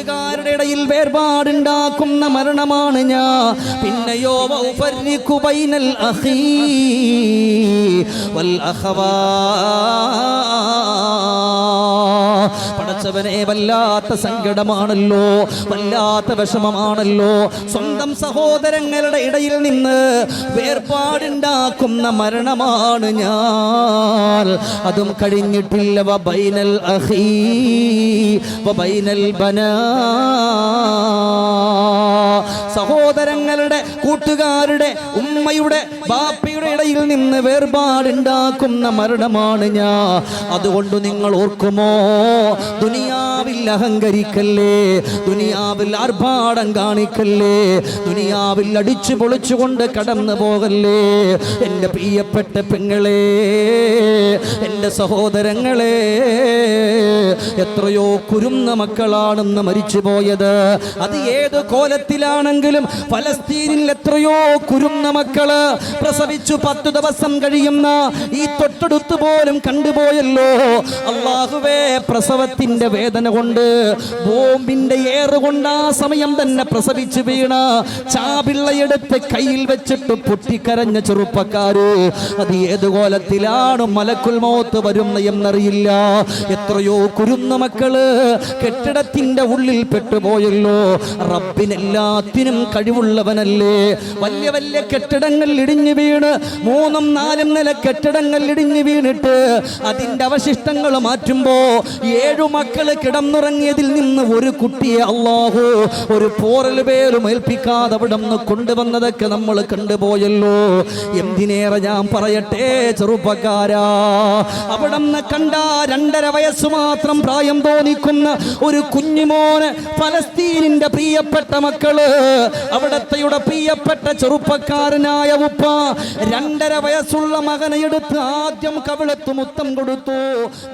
കൂട്ടുകാരുടെ ഇടയിൽ വേർപാടുണ്ടാക്കുന്ന മരണമാണ് ഞാൻ. പിന്നെയോ വൗഫർരിഖു ബൈനൽ അഖീ വൽ അഖവാ. പടച്ചവനെ, വല്ലാത്ത സങ്കടമാണല്ലോ, വല്ലാത്ത വിഷമമാണല്ലോ. സ്വന്തം സഹോദരങ്ങളുടെ ഇടയിൽ നിന്ന് വേർപാടുണ്ടാക്കുന്ന മരണമാണ് ഞാൻ. അതും കഴിഞ്ഞിട്ടില്ല. വബൈനൽ അഖീ വബൈനൽ ബനാ. സഹോദരങ്ങളുടെ, കൂട്ടുകാരുടെ, ഉമ്മയുടെ, ബാപ്പയുടെ ഇടയിൽ നിന്ന് വേർപാടുണ്ടാക്കുന്ന മരണമാണ് ഞാൻ. അതുകൊണ്ട് നിങ്ങൾ ഓർക്കുമോ, ദുനിയാവിൽ അഹങ്കരിക്കല്ലേ, ദുനിയാവിൽ ആർഭാടം കാണിക്കല്ലേ, ദുനിയാവിൽ അടിച്ചു പൊളിച്ചുകൊണ്ട് കടന്നു പോകല്ലേ. എൻ്റെ പ്രിയപ്പെട്ട പെങ്ങളെ, എൻ്റെ സഹോദരങ്ങളെ, എത്രയോ കുരുന്ന മക്കളാണെന്ന് മരിച്ചു പോയത്. അത് ഏത് കോലത്തിലാണെങ്കിലും ഫലസ്തീനിൽ എത്രയോ കുരുന്ന മക്കള് പ്രസവിച്ചു 10 ദിവസം കഴിയുന്ന ഈ തൊട്ടടുത്ത് പോലും കണ്ടുപോയല്ലോ. അല്ലാഹുവേ, പ്രസവത്തിന്റെ വേദന കൊണ്ട്, ബോംബിന്റെ ഏറുകൊണ്ട് ആ സമയം തന്നെ പ്രസവിച്ചു വീണ ചാപിള്ളയെടുത്ത് കയ്യിൽ വെച്ചിട്ട് പൊട്ടിക്കരഞ്ഞ ചെറുപ്പക്കാര്, അത് ഏത് കോലത്തിലാണ് മലക്കുൽ മൗത്ത് വരുന്ന എന്നറിയില്ല. എത്രയോ കുരുന്ന മക്കള് കെട്ടിടത്തിന്റെ ഉള്ളിൽ പെട്ടുപോയല്ലോ. റബ്ബിനെല്ലാത്തിനും കഴിവുള്ളവനല്ലേ. വലിയ വലിയ കെട്ടിടങ്ങൾ ഇടിഞ്ഞു വീണ്, 3ഉം 4ഉം നില കെട്ടിടങ്ങൾ ഇടിഞ്ഞു വീണിട്ട് അതിന്റെ അവശിഷ്ടങ്ങൾ മാറ്റുമ്പോ 7 മക്കള് കിടന്നുറങ്ങിയതിൽ നിന്ന് ഒരു കുട്ടിയെ അല്ലാഹു ഒരു പോറൽ പേരും ഏൽപ്പിക്കാതെ അവിടെ നിന്ന് കൊണ്ടുവന്നതൊക്കെ നമ്മൾ കണ്ടുപോയല്ലോ. എന്തിനേറെ ഞാൻ പറയട്ടെ ചെറുപ്പക്കാരാ, അവിടെ നിന്ന് കണ്ട 2.5 വയസ്സ് മാത്രം പ്രായം തോന്നിക്കുന്ന ഒരു കുഞ്ഞുമോന്, ഫലസ്തീനിന്റെ പ്രിയപ്പെട്ട മക്കള്, അവിടത്തെയുടെ പ്രിയപ്പെട്ട ചെറുപ്പക്കാരനായ ഉപ്പ 2.5 വയസ്സുള്ള മകനെ എടുത്ത് ആദ്യം കവിളത്ത് മുത്തം കൊടുത്തു.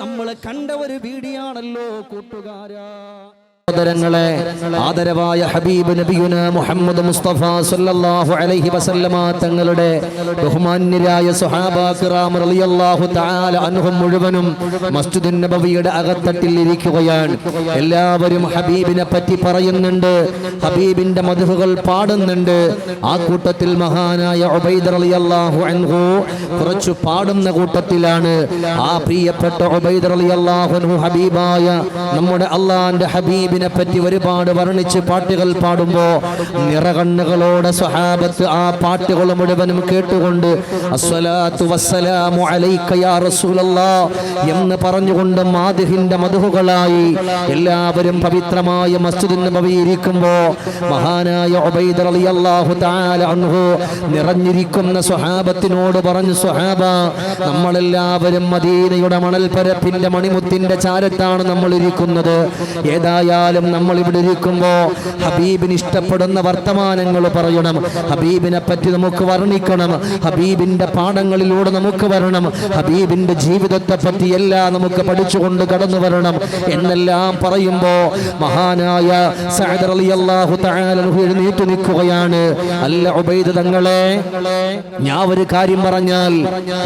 നമ്മൾ കണ്ട ഒരു വീഡിയോയാണല്ലോ കൂട്ടുകാരാ. സഹോദരങ്ങളെ, ആദരവായ ഹബീബ് നബിയുന മുഹമ്മദ് മുസ്തഫ സല്ലല്ലാഹു അലൈഹി വസല്ലമ തങ്ങളുടെ ബഹുമാന്യരായ സ്വഹാബാ കിറാം റളിയല്ലാഹു തആല അൻഹും മുഴുവനും മസ്ജിദുൻ നബവിയുടെ അകത്തട്ടിൽ ഇരിക്കുകയാണ്. എല്ലാവരും ഹബീബിനെ പറ്റി പറയുന്നുണ്ട്, ഹബീബിന്റെ മദ്ഹുകൾ പാടുന്നുണ്ട്. ആ കൂട്ടത്തിൽ മഹാനായ ഉബൈദ് റളിയല്ലാഹു അൻഹു കുറച്ചു പാടുന്ന കൂട്ടത്തിലാണ്. ആ പ്രിയപ്പെട്ട ഉബൈദ് റളിയല്ലാഹു അൻഹു ഹബീബായ നമ്മുടെ അല്ലാഹുവിന്റെ ഹബീബ് പറ്റി ഒരുപാട് വർണ്ണിച്ച് പാട്ടുകൾ പാടുമ്പോ നിറകണ്ണുകളോടെ സ്വഹാബത്ത് ആ പാട്ടുകൾ മുഴുവനും കേട്ടുകൊണ്ട് അസ്സലാത്തു വസ്സലാമു അലൈക യാ റസൂലല്ലാഹ് എന്ന് പറഞ്ഞുകൊണ്ട് മാദിഹിന്റെ മദ്ഹുകളായി എല്ലാവരും പവിത്രമായ മസ്ജിദുൻ നബവി ഇരിക്കുമ്പോ മഹാനായ ഉബൈദ് റളിയല്ലാഹു തആല അൻഹു നിറഞ്ഞിരിക്കുന്ന സ്വഹാബത്തിനോട് പറഞ്ഞു, സ്വഹാബ, നമ്മളെല്ലാവരും മദീനയുടെ മണൽപ്പരപ്പിന്റെ മണിമുത്തിന്റെ ചാരത്താണ് നമ്മൾ ഇരിക്കുന്നത്. ഏതായാലും നമ്മൾ ഇവിടെ ഇരിക്കുമ്പോ ഹബീബിന് ഇഷ്ടപ്പെടുന്ന വർത്തമാനങ്ങൾ പറയണം, ഹബീബിനെ പറ്റി നമുക്ക് വർണ്ണിക്കണം, ഹബീബിന്റെ പാഠങ്ങളിലൂടെ നമുക്ക് വരണം, ഹബീബിന്റെ ജീവിതത്തെ പറ്റി എല്ലാം നമുക്ക് പഠിച്ചുകൊണ്ട് കടന്നു വരണം എന്നെല്ലാം പറയുമ്പോ മഹാനായ സഅദ് റളിയല്ലാഹു തആല അൻഹു എഴുന്നേറ്റ് നിൽക്കുകയാണ്. അല്ല ഉബൈദ് തങ്ങളെ, ഞാൻ ഒരു കാര്യം പറഞ്ഞാൽ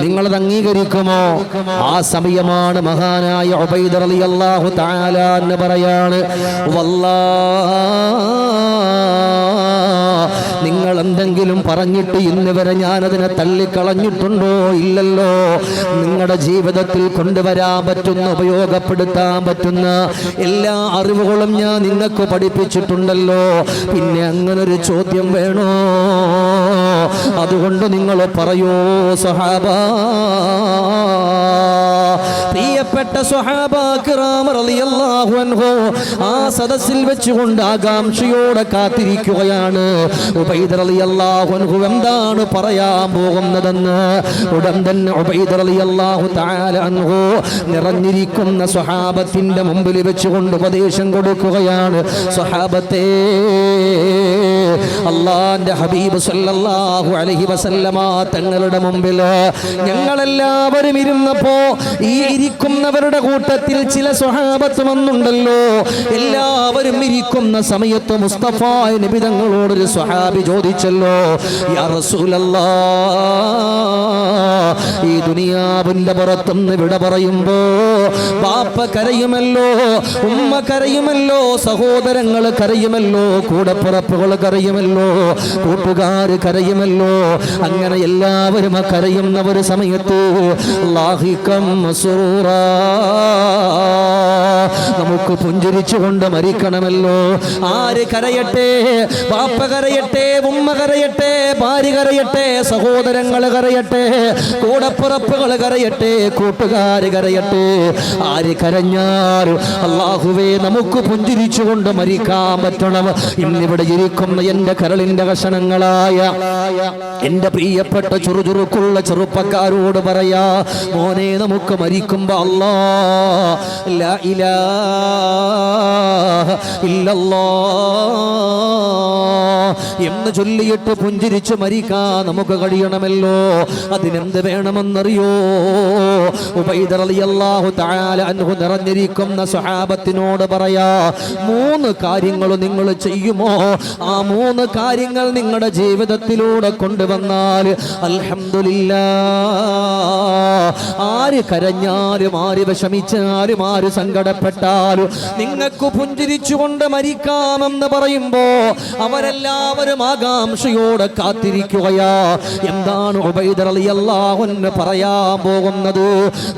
നിങ്ങളത് അംഗീകരിക്കുമോ? ആ സമയമാണ് മഹാനായ ഉബൈദ് റളിയല്ലാഹു തആല എന്ന് പറയാണ്, നിങ്ങൾ എന്തെങ്കിലും പറഞ്ഞിട്ട് ഇന്ന് വരെ ഞാനതിനെ തള്ളിക്കളഞ്ഞിട്ടുണ്ടോ? ഇല്ലല്ലോ. നിങ്ങളുടെ ജീവിതത്തിൽ കൊണ്ടുവരാൻ പറ്റുന്ന, ഉപയോഗപ്പെടുത്താൻ പറ്റുന്ന എല്ലാ അറിവുകളും ഞാൻ നിങ്ങൾക്ക് പഠിപ്പിച്ചിട്ടുണ്ടല്ലോ. പിന്നെ അങ്ങനൊരു ചോദ്യം വേണോ? അതുകൊണ്ട് നിങ്ങൾ പറയൂ സ്വഹാബാ. പ്രിയപ്പെട്ട സ്വഹാബാ കിറാം റളിയല്ലാഹു അൻഹു ആ സദസ്സിൽ വെച്ചുകൊണ്ട് ആകാംക്ഷയോടെ കാത്തിരിക്കുകയാണ്. ഉബൈദ് റളിയല്ലാഹു അൻഹു എന്താണ് പറയാൻ പോകുന്നതെന്ന്. ഉടൻ തന്നെ ഉബൈദ് റളിയല്ലാഹു തആല അൻഹു നിറഞ്ഞിരിക്കുന്ന സ്വഹാബത്തിന്റെ മുമ്പിൽ വെച്ചുകൊണ്ട് ഉപദേശം കൊടുക്കുകയാണ്. സ്വഹാബത്തെ, അല്ലാഹുവിന്റെ ഹബീബ് സല്ലല്ലാഹു അലൈഹി വസല്ലമ തങ്ങളുടെ മുമ്പിൽ ഞങ്ങളെല്ലാവരും ഇരുന്നപ്പോ ഈ ഇരിക്കുന്നവരുടെ കൂട്ടത്തിൽ ചില സ്വഹാബത്ത് വന്നുണ്ടല്ലോ. എല്ലാവരും ഇരിക്കുന്ന സമയത്ത് മുസ്തഫ നബി തങ്ങളോടൊരു സ്വഹാബി ചോദിച്ചല്ലോ, യാ റസൂലല്ലാഹ്, ഈ ദുനിയാവിന്റെ പുറത്തുനിന്ന് വിട പറയുമ്പോ ബാപ്പ കരയുമല്ലോ, ഉമ്മ കരയുമല്ലോ, സഹോദരങ്ങൾ കരയുമല്ലോ, കൂടപ്പിറപ്പുകൾ കരയുമല്ലോ, കൂട്ടുകാര് കരയുമല്ലോ. അങ്ങനെ എല്ലാവരും കരയുന്ന ഒരു സമയത്ത് ലാഹികം മസ്റൂറാ, നമുക്ക് പുഞ്ചിരിച്ചുകൊണ്ട് മരിക്കണമല്ലോ. ആര് കരയട്ടെ? ബാപ്പ കരയട്ടെ, ഉമ്മ കരയട്ടെ, ഭാര്യ കരയട്ടെ, സഹോദരങ്ങൾ കരയട്ടെ, കൂടപ്പിറപ്പുകൾ കരയട്ടെ, കൂട്ടുകാര് കരയട്ടെ. ആര് കരഞ്ഞാലും അല്ലാഹുവേ നമുക്ക് പുഞ്ചിരിച്ചുകൊണ്ട് മരിക്കാൻ പറ്റണം. ഇന്നിവിടെ ഇരിക്കുന്ന എന്റെ കരളിന്റെ കഷണങ്ങളായ എന്റെ പ്രിയപ്പെട്ട ചുറുചുറുക്കുള്ള ചെറുപ്പക്കാരോട് പറയാ, മോനെ നമുക്ക് മരിക്കുമ്പോ അല്ലാഹ് ലാ ഇലാഹ ഇല്ലല്ലാഹ് എന്ന് ചൊല്ലിയിട്ട് പുഞ്ചിരിച്ച് മരിക്കാൻ നമുക്ക് കഴിയണമല്ലോ. അതിനെന്ത് വേണമെന്നറിയോ? ഉബൈദ റളിയല്ലാഹു തആല അൻഹു നിറഞ്ഞിരിക്കുന്ന സ്വഹാബത്തിനോട് പറയാ, 3 കാര്യങ്ങൾ നിങ്ങൾ ചെയ്യുമോ? ആ 3 കാര്യങ്ങൾ നിങ്ങളുടെ ജീവിതത്തിലൂടെ കൊണ്ടുവന്നാൽ അൽഹംദുലില്ലാഹ്, ആര് കരഞ്ഞാലും, ആര് വിഷമിച്ചാലും, ആര് സങ്കടപ്പെട്ടാലും നിങ്ങൾക്ക് പുഞ്ചിരിച്ചുകൊണ്ട് മരിക്കാമെന്ന് പറയുമ്പോ അവരെല്ലാവരും ആകാംക്ഷയോടെ കാത്തിരിക്കുകയാ. എന്താണ് ഉബൈദ റളിയല്ലാഹു അൻഹു പറയാൻ പോകുന്നത്?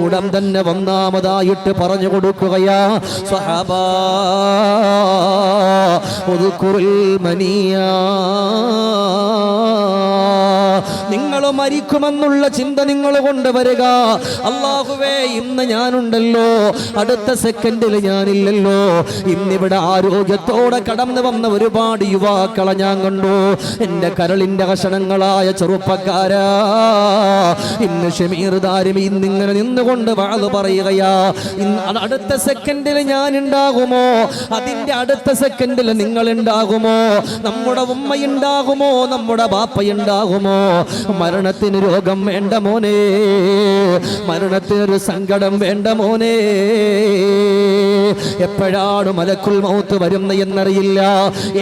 ഉടൻ തന്നെ ഒന്നാമതായിട്ട് പറഞ്ഞു കൊടുക്കുകയാ, സ്വഹാബാ ഉദ്കുറുൽ മനിയാ, നിങ്ങൾ മരിക്കുമെന്നുള്ള ചിന്ത നിങ്ങൾ കൊണ്ടുവരിക. അല്ലാഹുവേ, ഇന്ന് ഞാനുണ്ടല്ലോ, അടുത്ത സെക്കൻഡിൽ ഞാനില്ലല്ലോ. ഇന്നിവിടെ ആരോഗ്യത്തോടെ കടന്നു വന്ന ഒരുപാട് യുവാക്കളെ ഞാൻ കണ്ടു. എന്റെ കരളിന്റെ കഷണങ്ങളായ ചെറുപ്പക്കാരാ, ഇന്ന് ഷമീർ ദാരിമി ഇന്നിങ്ങനെ നിന്നുകൊണ്ട് വാള് പറയുകയാ, അടുത്ത സെക്കൻഡിൽ ഞാൻ ഉണ്ടാകുമോ? അതിന്റെ അടുത്ത സെക്കൻഡിൽ നിങ്ങൾ ഉണ്ടാകുമോ? നമ്മുടെ ഉമ്മയുണ്ടാകുമോ? നമ്മുടെ ബാപ്പയുണ്ടാകുമോ? മരണത്തിന് രോഗം വേണ്ട മോനെ, മരണത്തിനൊരു സങ്കടം വേണ്ട മോനെ. എപ്പോഴാണ് മലക്കുൽ മൗത്ത് വരുന്ന എന്നറിയില്ല,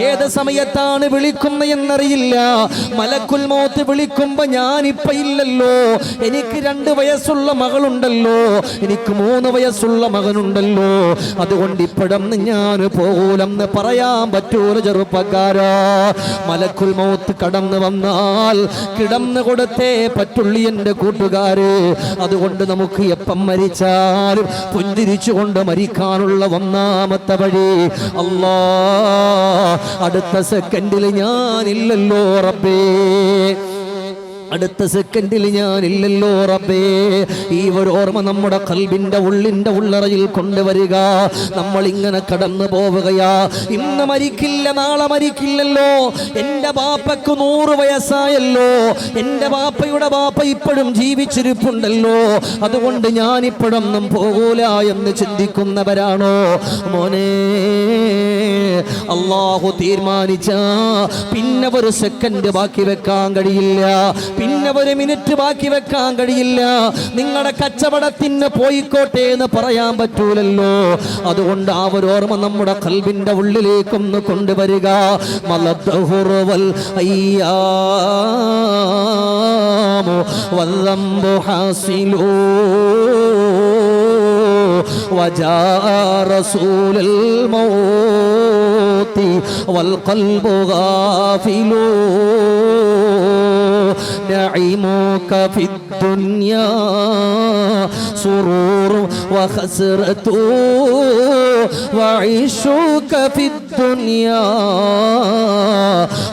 ഏത് സമയത്താണ് വിളിക്കുന്ന എന്നറിയില്ല. മലക്കുൽ മൗത്ത് വിളിക്കുമ്പോ ഞാനിപ്പ ഇല്ലല്ലോ, എനിക്ക് 2 വയസ്സുള്ള മകളുണ്ടല്ലോ, എനിക്ക് 3 വയസ്സുള്ള മകനുണ്ടല്ലോ, അതുകൊണ്ട് ഇപ്പോഴൊന്നും ഞാൻ പോകൂലെന്ന് പറയാൻ പറ്റൂല ചെറുപ്പക്കാരാ. മലക്കുൽ മൗത്ത് കടന്നു വന്നാൽ കിടന്നു കൊടുത്തേ പറ്റുള്ളൂ എന്റെ കൂട്ടുകാര്. അതുകൊണ്ട് നമുക്ക് എപ്പം മരിച്ചാലും പുഞ്ചിരിച്ചുകൊണ്ട് മരിക്കാനുള്ള ഒന്നാമത്തെ വഴി, അല്ലാഹ് അടുത്ത സെക്കൻഡിൽ ഞാനില്ലല്ലോ റബ്ബേ, അടുത്ത സെക്കൻഡിൽ ഞാനില്ലല്ലോ റബ്ബേ. ഈ ഒരു ഓർമ്മ നമ്മുടെ ഖൽബിന്റെ ഉള്ളിന്റെ ഉള്ളറയിൽ കൊണ്ടുവരിക. നമ്മൾ ഇങ്ങനെ കടന്നു പോവുകയാ. ഇന്ന് മരിക്കില്ല, നാളെ മരിക്കില്ലല്ലോ. എൻ്റെ ബാപ്പക്ക് 100 വയസ്സായല്ലോ, എൻ്റെ ബാപ്പയുടെ ബാപ്പ ഇപ്പോഴും ജീവിച്ചിരിപ്പുണ്ടല്ലോ, അതുകൊണ്ട് ഞാനിപ്പോഴൊന്നും പോകൂല എന്ന് ചിന്തിക്കുന്നവരാണോ? മോനെ, അല്ലാഹു തീരുമാനിച്ച പിന്നെ ഒരു സെക്കൻഡ് ബാക്കി വെക്കാൻ കഴിയില്ല, പിന്നെ ഒരു മിനിറ്റ് ബാക്കി വെക്കാൻ കഴിയില്ല. നിങ്ങളുടെ കച്ചവടത്തിന് പോയിക്കോട്ടെ എന്ന് പറയാൻ പറ്റൂലല്ലോ. അതുകൊണ്ട് ആ ഒരു ഓർമ്മ നമ്മുടെ ഖൽബിന്റെ ഉള്ളിലേക്കൊന്ന് കൊണ്ടുവരിക. മലദ്ദഹുറുവൽ അയ്യാമു വല്ലംബു ഹാസിലൂ وجاء رسول الموت والقلب غافل نعيمك في الدنيا سرور وخسرة وعيشك في الدنيا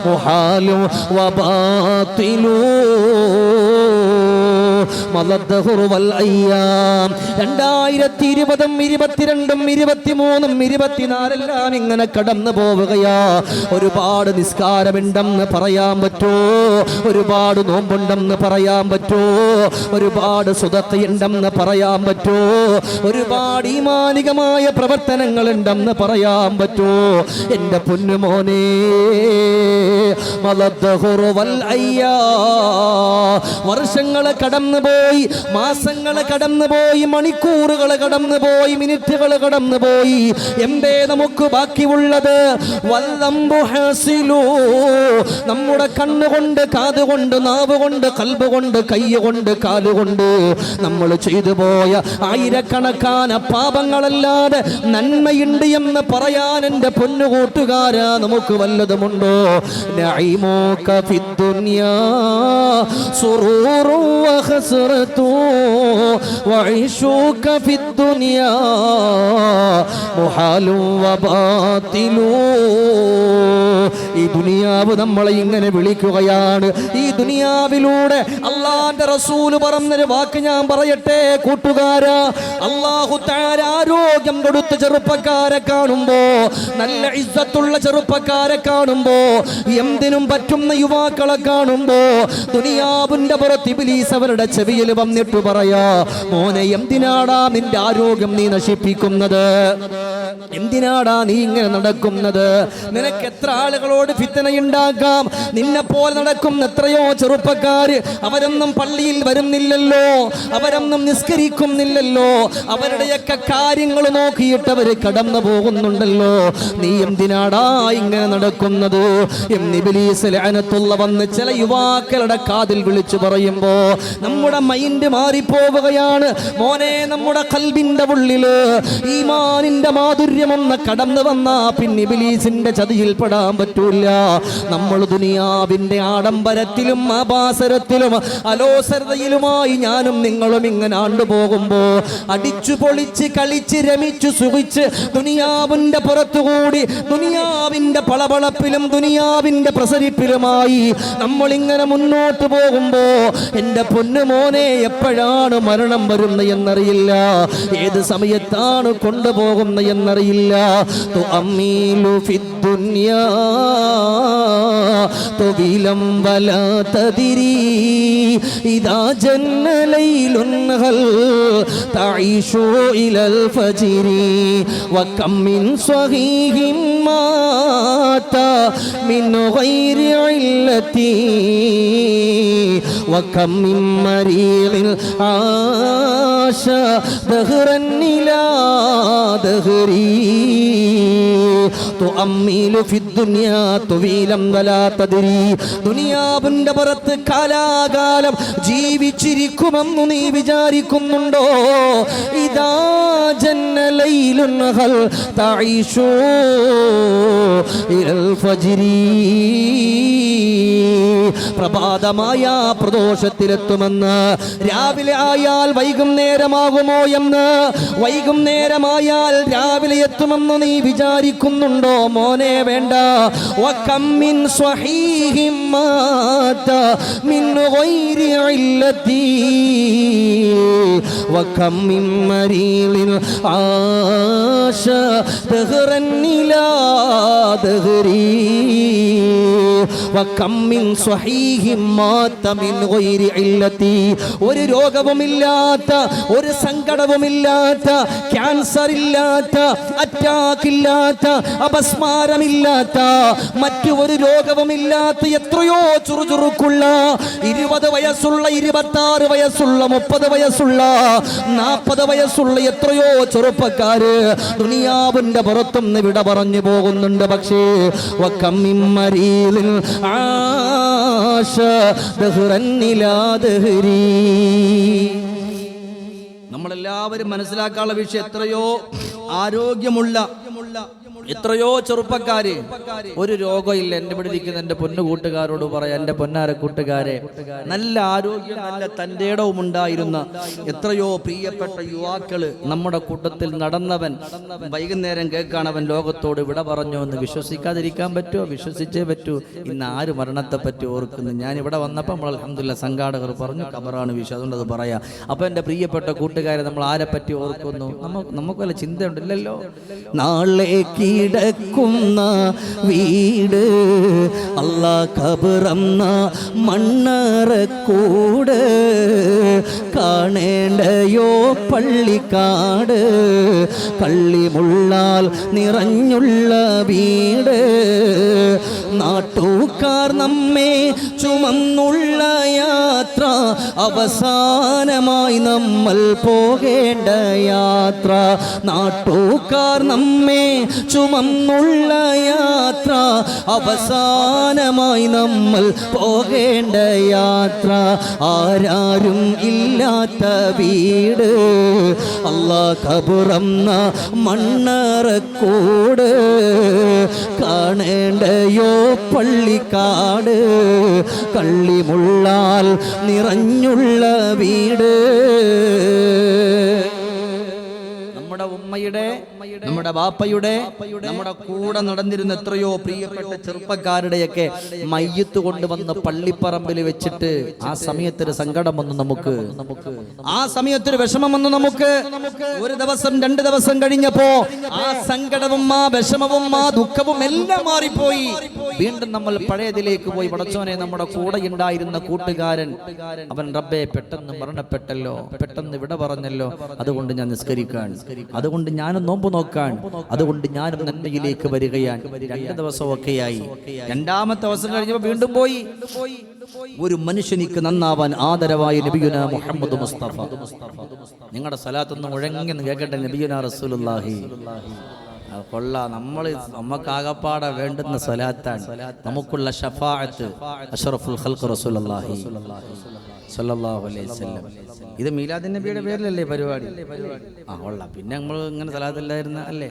محال وباطل മലദ്ദഹുറുവൽ അയ്യാം. 2020, 2022, 2023, 2024 എല്ലാം ഇങ്ങനെ കടന്നു പോവുകയാ. ഒരുപാട് നിസ്കാരമുണ്ടെന്ന് പറയാൻ പറ്റോ? ഒരുപാട് നോമ്പുണ്ടെന്ന് പറയാൻ പറ്റോ? ഒരുപാട് സ്വതക്കയുണ്ടെന്ന് പറയാൻ പറ്റോ? ഒരുപാട് ഈമാനികമായ പ്രവർത്തനങ്ങളുണ്ടെന്ന് പറയാൻ പറ്റോ? എൻ്റെ പൊന്നുമോനെ, മലദ്ദഹുറുവൽ അയ്യാം. വർഷങ്ങൾ കടന്നു കടന്നുപോയി, മാസങ്ങൾ കടന്നുപോയി, മണിക്കൂറുകൾ കടന്നുപോയി, മിനിറ്റുകൾ കടന്നുപോയി. എന്തേ നമുക്ക് ബാക്കിയുള്ളത്? വല്ലംബു ഹാസിലു, നമ്മുടെ കണ്ണുകൊണ്ട്, കാതുകൊണ്ട്, നാവ് കൊണ്ട്, കൽബ് കൊണ്ട്, കൈ കൊണ്ട്, കാലുകൊണ്ട് നമ്മൾ ചെയ്തു പോയ ആയിരക്കണക്കാന പാപങ്ങളല്ലാതെ നന്മയുണ്ട് എന്ന് പറയാൻ എൻ്റെ പൊന്നുകൂട്ടുകാരാ നമുക്ക് വല്ലതുമുണ്ടോ? നഈമുക ഫിദ്ദുനിയാ സുറൂറു വഖസ്റതു വഇശൂക ഫിദ്ദുനിയാ മുഹാലു വബാതിലു. ഈ ദുനിയാവ് നമ്മളെ ഇങ്ങനെ വിളിക്കുകയാണ്. ഈ ദുനിയാവിലൂടെ അള്ളാന്റെ റസൂല് പറഞ്ഞൊരു വാക്ക് ഞാൻ പറയട്ടെ കൂട്ടുകാരാ. അല്ലാഹു തആല ആരോഗ്യം കൊടുത്ത ചെറുപ്പക്കാരെ കാണുമ്പോ, നല്ല ഇസ്സത്തുള്ള ചെറുപ്പക്കാരെ കാണുമ്പോ, എന്തിനും പറ്റുന്ന യുവാക്കളെ കാണുമ്പോ ദുനിയാവിന്റെ പുറത്ത് ഇബ്ലീസ് അവരുടെ ചെവിയിൽ വന്നിട്ട് പറയാ, മോനെ എന്തിനാടാ നിന്റെ ആരോഗ്യം നീ നശിപ്പിക്കുന്നത്? എന്തിനാടാ നീ ഇങ്ങനെ നടക്കുന്നത്? നിനക്ക് എത്ര ആളുകളോട് ഫിത്നയുണ്ടാക്കാം. നിന്നെ പോലെ നടക്കുന്ന എത്രയോ ചെറുപ്പക്കാര്, അവരൊന്നും പള്ളിയിൽ വരുന്നില്ലല്ലോ, അവരൊന്നും നിസ്കരിക്കുന്നില്ലല്ലോ, അവരുടെയൊക്കെ കാര്യങ്ങൾ നോക്കിയിട്ട് അവര് കടന്നു പോകുന്നുണ്ടല്ലോ. നീ എന്തിനാടാ ഇങ്ങനെ നടക്കുന്നത് എന്ന് ഇബ്ലീസ് ലഅനത്തുള്ള വന്ന് ചില യുവാക്കളുടെ കാതിൽ വിളിച്ചു പറയുമ്പോ നമ്മുടെ മൈൻഡ് മാറിപ്പോവുകയാണ്. മോനെ, നമ്മുടെ ഖൽബിന്റെ ഉള്ളില് ഈമാനിന്റെ മാധുര്യമൊന്ന് കടന്നു വന്നാ പിന്നെ ഇബ്ലീസിന്റെ ചതിയിൽ പെടാൻ പറ്റൂല. നമ്മൾ ദുനിയാവിന്റെ ആഡംബരത്തിലും ആഭാസരത്തിലും അലോസരതയിലുമായി ഞാനും നിങ്ങളും ഇങ്ങനെ ആണ്ടുപോകുമ്പോ അടിച്ചു പൊളിച്ച് കളിച്ച് രമിച്ചു സുഖിച്ച് ദുനിയാവിന്റെ പുറത്തുകൂടി ദുനിയാവിന്റെ പളപളപ്പിലും ദുനിയാവിന്റെ പ്രസരിപ്പിലുമായി നമ്മളിങ്ങനെ മുന്നോട്ട് പോകുമ്പോ എൻ്റെ പൊന്നുമോനെ, എപ്പോഴാണ് മരണം വരുന്നത് എന്നറിയില്ല, ഏത് സമയത്താണ് കൊണ്ടുപോകുന്നത് എന്നറിയില്ല. തുഅമ്മീലു ഫിദ്ദുനിയാ طويلا ولا تدري إذا جن ليل هل تعيش إلى الفجر وكم من صحيح مات من غير علة وكم من مريض عاش دهرا إلى دهري തുഅമ്മീലു ഫിദ്ദുനിയാ തുവീലം വലാ തദ്രി. ദുനിയാവിന്റെ പുറത്ത് കാലാകാലം ജീവിച്ചിരിക്കുമെന്ന് നീ വിചാരിക്കുന്നുണ്ടോ? ഇദാ ജന്ന ലൈലുൻ ഹൽ തഈശു ഇലൽ ഫജ്രി. പ്രഭാതമായ പ്രദോഷത്തിലെത്തുമെന്ന്, രാവിലെ ആയാൽ വൈകുന്നേരമാകുമോ എന്ന്, വൈകുന്നേരമായാൽ രാവിലെ എത്തുമെന്ന് നീ വിചാരിക്കുന്നുണ്ടോ? മോനെ, വേണ്ട. വകം മിൻ സ്വഹീഹിൻ മാത മിൻ ഗൈരി ഇല്ലതി വകം മിൻ മരീലിൻ ആശ ദഹറൻ ഇലാ ദഹരി വകം മിൻ സ്വഹീഹിൻ മാത മിൻ ഗൈരി ഇല്ലതി. ഒരു രോഗവുമില്ലാത്ത, ഒരു സങ്കടവുമില്ലാത്ത, ക്യാൻസർ ഇല്ലാത്ത, അറ്റാക്ക് ഇല്ലാത്ത, അപസ്മാരമില്ലാത്ത, മറ്റു ഒരു രോഗവുമില്ലാത്ത എത്രയോ ചുറുചുറുക്കുള്ള 20 വയസ്സുള്ള, 26 വയസ്സുള്ള, 30 വയസ്സുള്ള, 40 വയസ്സുള്ള എത്രയോ ചെറുപ്പക്കാര് ദുനിയാവിന്റെ പുറത്തുനിന്ന് വിട പറഞ്ഞു പോകുന്നുണ്ട്. പക്ഷേ വകം മിൻ മരീലിൻ ആശ ദഹ്റൻ ഇലാ ദഹ്രി. നമ്മളെല്ലാവരും മനസ്സിലാക്കാനുള്ള വിഷയം, എത്രയോ ആരോഗ്യമുള്ള എത്രയോ ചെറുപ്പക്കാര് ഒരു രോഗമില്ല. എൻ്റെ ഇവിടെ ഇരിക്കുന്ന എൻ്റെ പൊന്നു കൂട്ടുകാരോട് പറയാം, എൻ്റെ പൊന്നാര കൂട്ടുകാരെ, നല്ല ആരോഗ്യം, നല്ല തൻ്റെ ഇടവും ഉണ്ടായിരുന്ന എത്രയോ പ്രിയപ്പെട്ട യുവാക്കള് നമ്മുടെ കൂട്ടത്തിൽ നടന്നവൻ വൈകുന്നേരം കേൾക്കാണവൻ ലോകത്തോട് വിട പറഞ്ഞു എന്ന് വിശ്വസിക്കാതിരിക്കാൻ പറ്റുമോ? വിശ്വസിച്ചേ പറ്റൂ. ഇന്ന് ആര് മരണത്തെ പറ്റി ഓർക്കുന്നു? ഞാൻ ഇവിടെ വന്നപ്പോൾ നമ്മൾ അൽഹംദുലില്ലാ സംഘാടകർ പറഞ്ഞു കബറാണ് വിഷയം, അതുകൊണ്ട് അത് പറയാം. അപ്പോൾ എൻ്റെ പ്രിയപ്പെട്ട കൂട്ടുകാരെ, നമ്മൾ ആരെ പറ്റി ഓർക്കുന്നു? നമുക്ക് വല്ല ചിന്തയുണ്ടല്ലോ. നാളേക്ക് കിടക്കുന്ന വീട് അല്ലാ ഖബറന്ന മണ്ണറക്കൂട് കാണേണ്ടയോ പള്ളിക്കാട് കള്ളിമുള്ളാൽ നിറഞ്ഞുള്ള വീട് നാട്ടൂക്കാർ നമ്മെ ചുമന്നുള്ള യാത്ര അവസാനമായി നമ്മൾ പോകേണ്ട യാത്ര. നാട്ടൂക്കാർ നമ്മെ ചുമന്നുള്ള യാത്ര അവസാനമായി നമ്മൾ പോകേണ്ട യാത്ര. ആരാരും ഇല്ലാത്ത വീട് അല്ലാഹ് കബറന്ന മണ്ണറക്കൂട് കാണേണ്ടയോ പള്ളിക്കാട് കള്ളിമുള്ളാൽ നിറഞ്ഞുള്ള വീട്. നമ്മുടെ ഉമ്മയുടെ, നമ്മുടെ ബാപ്പയുടെ, നമ്മുടെ കൂടെ നടന്നിരുന്ന എത്രയോ പ്രിയപ്പെട്ട ചെറുപ്പക്കാരുടെയൊക്കെ മയ്യത്ത് കൊണ്ടുവന്ന് പള്ളിപ്പറമ്പിൽ വെച്ചിട്ട് ആ സമയത്തൊരു സങ്കടം വന്നു നമുക്ക്, ആ സമയത്തൊരു വിഷമം വന്നു നമുക്ക്. ഒരു ദിവസം 2 ദിവസം കഴിഞ്ഞപ്പോ ആ സങ്കടവും ആ വിഷമവും ആ ദുഃഖവും എല്ലാം മാറിപ്പോയി. വീണ്ടും നമ്മൾ പഴയതിലേക്ക് പോയി. പടച്ചോനെ, നമ്മുടെ കൂടെ ഉണ്ടായിരുന്ന കൂട്ടുകാരൻ അവൻ റബ്ബേ പെട്ടെന്ന് മരണപ്പെട്ടല്ലോ, പെട്ടെന്ന് വിട പറഞ്ഞല്ലോ, അതുകൊണ്ട് ഞാൻ നിസ്കരിക്കാൻ, അതുകൊണ്ട് ഞാനും നോമ്പ് നോക്കാൻ, അതുകൊണ്ട് ഞാനും നന്മയിലേക്ക് വരികയാണ്. 2 ദിവസമൊക്കെയായി. 2ാമത്തെ ദിവസം കഴിഞ്ഞപ്പോൾ വീണ്ടും പോയി. ഒരു മനുഷ്യനിക്ക് നന്നാവാൻ ആദരവായ നബിയുന മുഹമ്മദ് മുസ്തഫ. നിങ്ങളുടെ സലാത്തൊന്നും മുഴങ്ങി കേൾക്കട്ടെ. നബിയുന റസൂലുള്ളാഹി കൊള്ളാം. നമുക്കാകപ്പാടെ വേണ്ടുന്ന സലാത്താണ്. നമുക്കുള്ള ഷഫാഅത്ത് അഷ്റഫുൽ ഖൽഖ് റസൂലുള്ളാഹി സ്വല്ലല്ലാഹു അലൈഹി വസല്ലം. ഇത് മീലാദുൻ നബിയുടെ പേരിലല്ലേ പരിപാടി? കൊള്ളാം. പിന്നെ നമ്മൾ ഇങ്ങനെ സലാത്തില്ലായിരുന്ന അല്ലേ?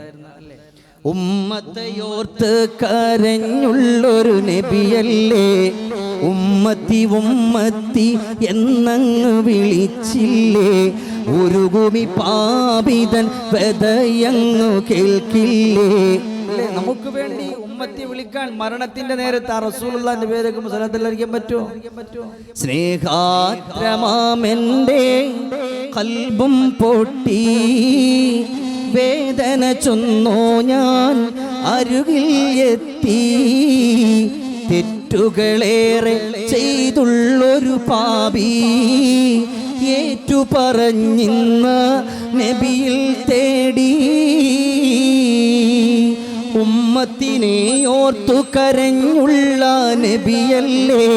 ഉമ്മത്തയോർത്ത് കരഞ്ഞുള്ളൊരു നബിയല്ലേ, ഉമ്മത്തി ഉമ്മത്തി എന്നങ്ങ് വിളിച്ചില്ലേ, ഒരു ഭൂമി പാപിതൻ വെതയങ്ങു കേൾക്കില്ലേ. നമുക്ക് വേണ്ടി ഉമ്മത്തി വിളിക്കാൻ മരണത്തിന്റെ നേരത്ത് ആ റസൂലുള്ളാഹിന്റെ പേരൊക്കെ സലാത്തില്ലായിരിക്കാൻ പറ്റുമോ? സ്നേഹാത്രമാമെന്റെ ഖൽബും പൊട്ടി വേദന ചൊന്നോ ഞാൻ അരുകിൽ എത്തി, തെറ്റുകളേറെ ചെയ്തുള്ളൊരു പാപി ഏറ്റു പറഞ്ഞിന്ന നബിയിൽ തേടി. ഉമ്മത്തിനെ ഓർത്തു കരഞ്ഞുള്ള നബിയല്ലേ,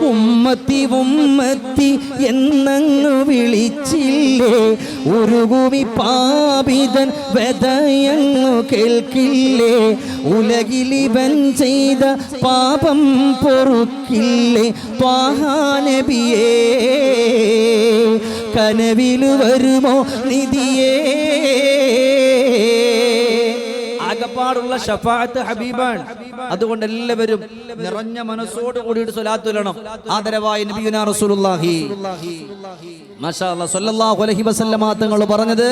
ഉമ്മത്തി ഉമ്മത്തി എന്നങ്ങ് വിളിച്ചില്ലേ, ഒരു ഭൂമി പാപിതൻ വെതയങ്ങു കേൾക്കില്ലേ, ഉലകിലിവൻ ചെയ്ത പാപം പൊറുക്കില്ലേ. ത്വാഹാ നബിയേ കനവിലു വരുമോ നിധിയേ. ആകപ്പാടുള്ള ഷഫാഅത്ത് ഹബീബാൻ. അതുകൊണ്ട് എല്ലാവരും നിറഞ്ഞ മനസ്സോട് കൂടിയിട്ട് സ്വലാത്ത് ചൊല്ലണം. ആദരവായ നബിയുനാ റസൂലുള്ളാഹി മാഷാ അല്ലാഹ് സ്വല്ലല്ലാഹു അലൈഹി വസല്ലമ തങ്ങൾ പറഞ്ഞത്,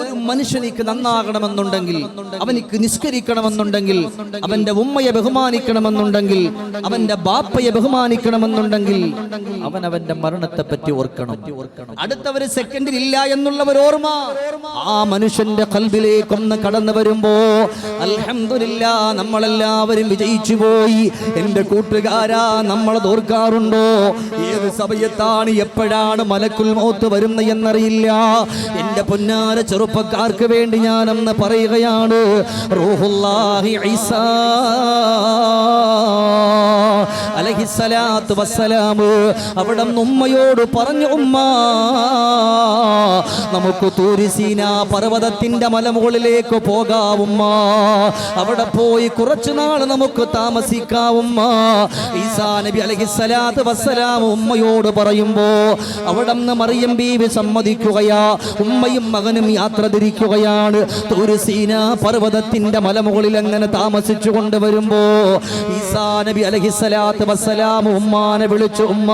ഒരു മനുഷ്യനിക്ക് നന്നാകണമെന്നുണ്ടെങ്കിൽ, അവനിക്ക് നിസ്കരിക്കണമെന്നുണ്ടെങ്കിൽ, അവന്റെ ഉമ്മയെ ബഹുമാനിക്കണമെന്നുണ്ടെങ്കിൽ, അവന്റെ ബാപ്പയെ ബഹുമാനിക്കണമെന്നുണ്ടെങ്കിൽ അവൻ അവന്റെ മരണത്തെ പറ്റി ഓർക്കണം. അടുത്തവര് സെക്കൻഡിൽ ഇല്ല എന്നുള്ളവർ ഓർമ്മ ആ മനുഷ്യന്റെ ഖൽബിലേക്കൊന്ന് കടന്നു വരുമ്പോ അൽഹംദുലില്ലാ നമ്മളെല്ലാവരും വിജയിച്ചു പോയി. എന്റെ കൂട്ടുകാരാ, നമ്മളത് ഓർക്കാറുണ്ടോ? ഏത് സമയത്താണ് എപ്പോഴാണ് മലക്കുൽ മൗത്ത് വരുന്ന എന്നറിയില്ല. എന്റെ പൊന്നാര ചെറുപ്പക്കാർക്ക് വേണ്ടി ഞാനന്ന് പറയുകയാണ്, റൂഹുല്ലാഹി ഈസാ അലൈഹിസ്സലാത്തു വസ്സലാം അവിടെ ഉമ്മയോട് പറഞ്ഞു, ഉമ്മ നമുക്ക് തൂരി സീനാ പർവ്വതത്തിന്റെ മലമുകളിലേക്ക് പോകാവുമ്മ, അവിടെ പോയി കുറച്ചു നാൾ നമുക്ക് താമസിക്കാവുമ്മ. ഈസാ നബി അലൈഹിസ്സലാത്തു വസ്സലാം ഉമ്മയോട് പറയുമ്പോ അവിടെ നിന്ന് മറിയം ബീവി സമ്മതിക്കുകയാ. ഉമ്മയും മകനും യാത്ര തിരിക്കുകയാണ്. തൂരി സീനാ പർവ്വതത്തിന്റെ മലമുകളിൽ അങ്ങനെ താമസിച്ചു കൊണ്ടുവരുമ്പോ ഈസാ നബി അലൈഹിസ്സലാത്തു വസ്സലാം ഉമ്മാനെ വിളിച്ചു, ഉമ്മ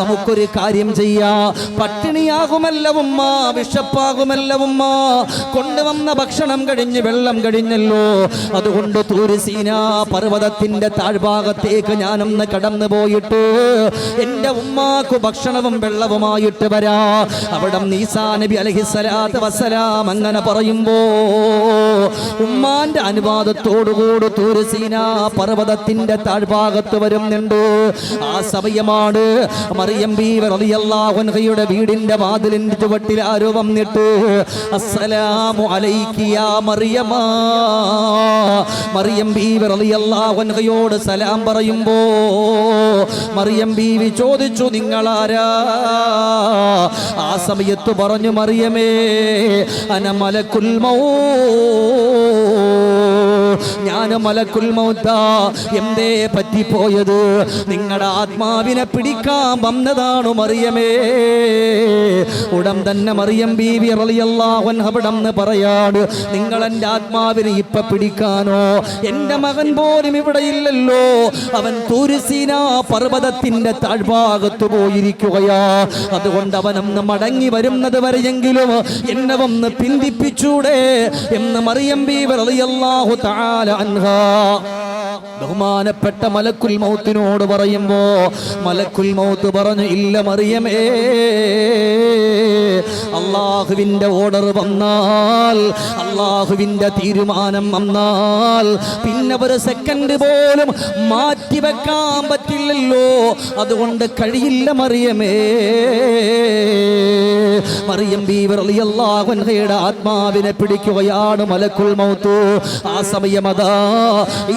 നമുക്കൊരു കാര്യം ചെയ്യാ, പട്ടിണിയാകുമല്ല ഉമ്മ, വിശപ്പാകുമല്ല ഉമ്മ, കൊണ്ടുവന്ന ഭക്ഷണം കഴിഞ്ഞ് വെള്ളം കഴിഞ്ഞല്ലോ, അതുകൊണ്ട് തൂരി സീനാ പർവ്വതത്തിന്റെ താഴ്ഭാഗത്തേക്ക് ഞാനൊന്ന് കടന്നു പോയിട്ട് എന്റെ ഉമ്മാക്ക് ഭക്ഷണവും വെള്ളവുമായിട്ട് വരാ. അവിടെ ഈസാ നബി അലൈഹിസ്സലാത്തു വസ്സലാം അങ്ങനെ പറയുമ്പോ ഉമ്മാന്റെ അനുവാദത്തോടുകൂടി തൂരി സീനാ പർവ്വതത്തിന്റെ താഴ്ഭാഗത്ത് വരുന്നുണ്ട്. ആ സമയമാണ് മറിയം ബീവി റളിയല്ലാഹു അൻഹയുടെ വീടിന്റെ വാതിലിന്റെ ചുവട്ടിൽ ആരോ വന്നിട്ട്, അസ്സലാമു അലൈക്കി യാ മറിയമാ മറിയം ബീവി റളിയല്ലാഹു അൻഹയോട് സലാം പറയുമ്പോ മറിയം ബീവി ചോദിച്ചു, നിങ്ങളാരാ? ആ സമയത്ത് പറഞ്ഞു, മറിയമേ അന മലക്കുൽ മൗത്ത്, ഞാൻ മലക്കുൽ മൗത്താ. എന്തേ പറ്റിപ്പോയത്? നിങ്ങളുടെ ആത്മാവിനെ പിടിക്കാൻ വന്നതാണ് മറിയമേ. ഉടൻ തന്നെ മറിയം ബീവി റളിയല്ലാഹു അൻഹ അവിടെന്ന് പറയാണ്, നിങ്ങൾ എൻ്റെ ആത്മാവിനെ ഇപ്പൊ പിടിക്കാനോ? എൻ്റെ മകൻ പോലും ഇവിടെ ഇല്ലല്ലോ, അവൻ തൂര് സീനാ പർവ്വതത്തിന്റെ താഴ്ഭാഗത്ത് പോയിരിക്കുകയാ. അതുകൊണ്ട് അവനൊന്ന് മടങ്ങി വരുന്നത് വരെയെങ്കിലും എന്നെ ഒന്ന് പിന്തിപ്പിച്ചൂടെ എന്ന് മറിയം ബീവി റളിയല്ലാഹു തആല അൻഹാ ബഹുമാനപ്പെട്ട മലക്കുൽ മൗത്തിനോട് പറയുമ്പോ മലക്കുൽ മൗത്ത് പറഞ്ഞു, ഇല്ല മറിയമേ, അള്ളാഹുവിന്റെ ഓർഡർ വന്നാൽ, അള്ളാഹുവിന്റെ തീരുമാനം വന്നാൽ പിന്നെ ഒരു സെക്കൻഡ് പോലും മാറ്റിവെക്കാൻ പറ്റില്ലല്ലോ. അതുകൊണ്ട് കഴിയില്ല മറിയമേ. മറിയം ബീവി റളിയല്ലാഹു അൻഹയുടെ ആത്മാവിനെ പിടിക്കുകയാണ് മലക്കുൽ മൗത്ത്. ആ സമയം അതാ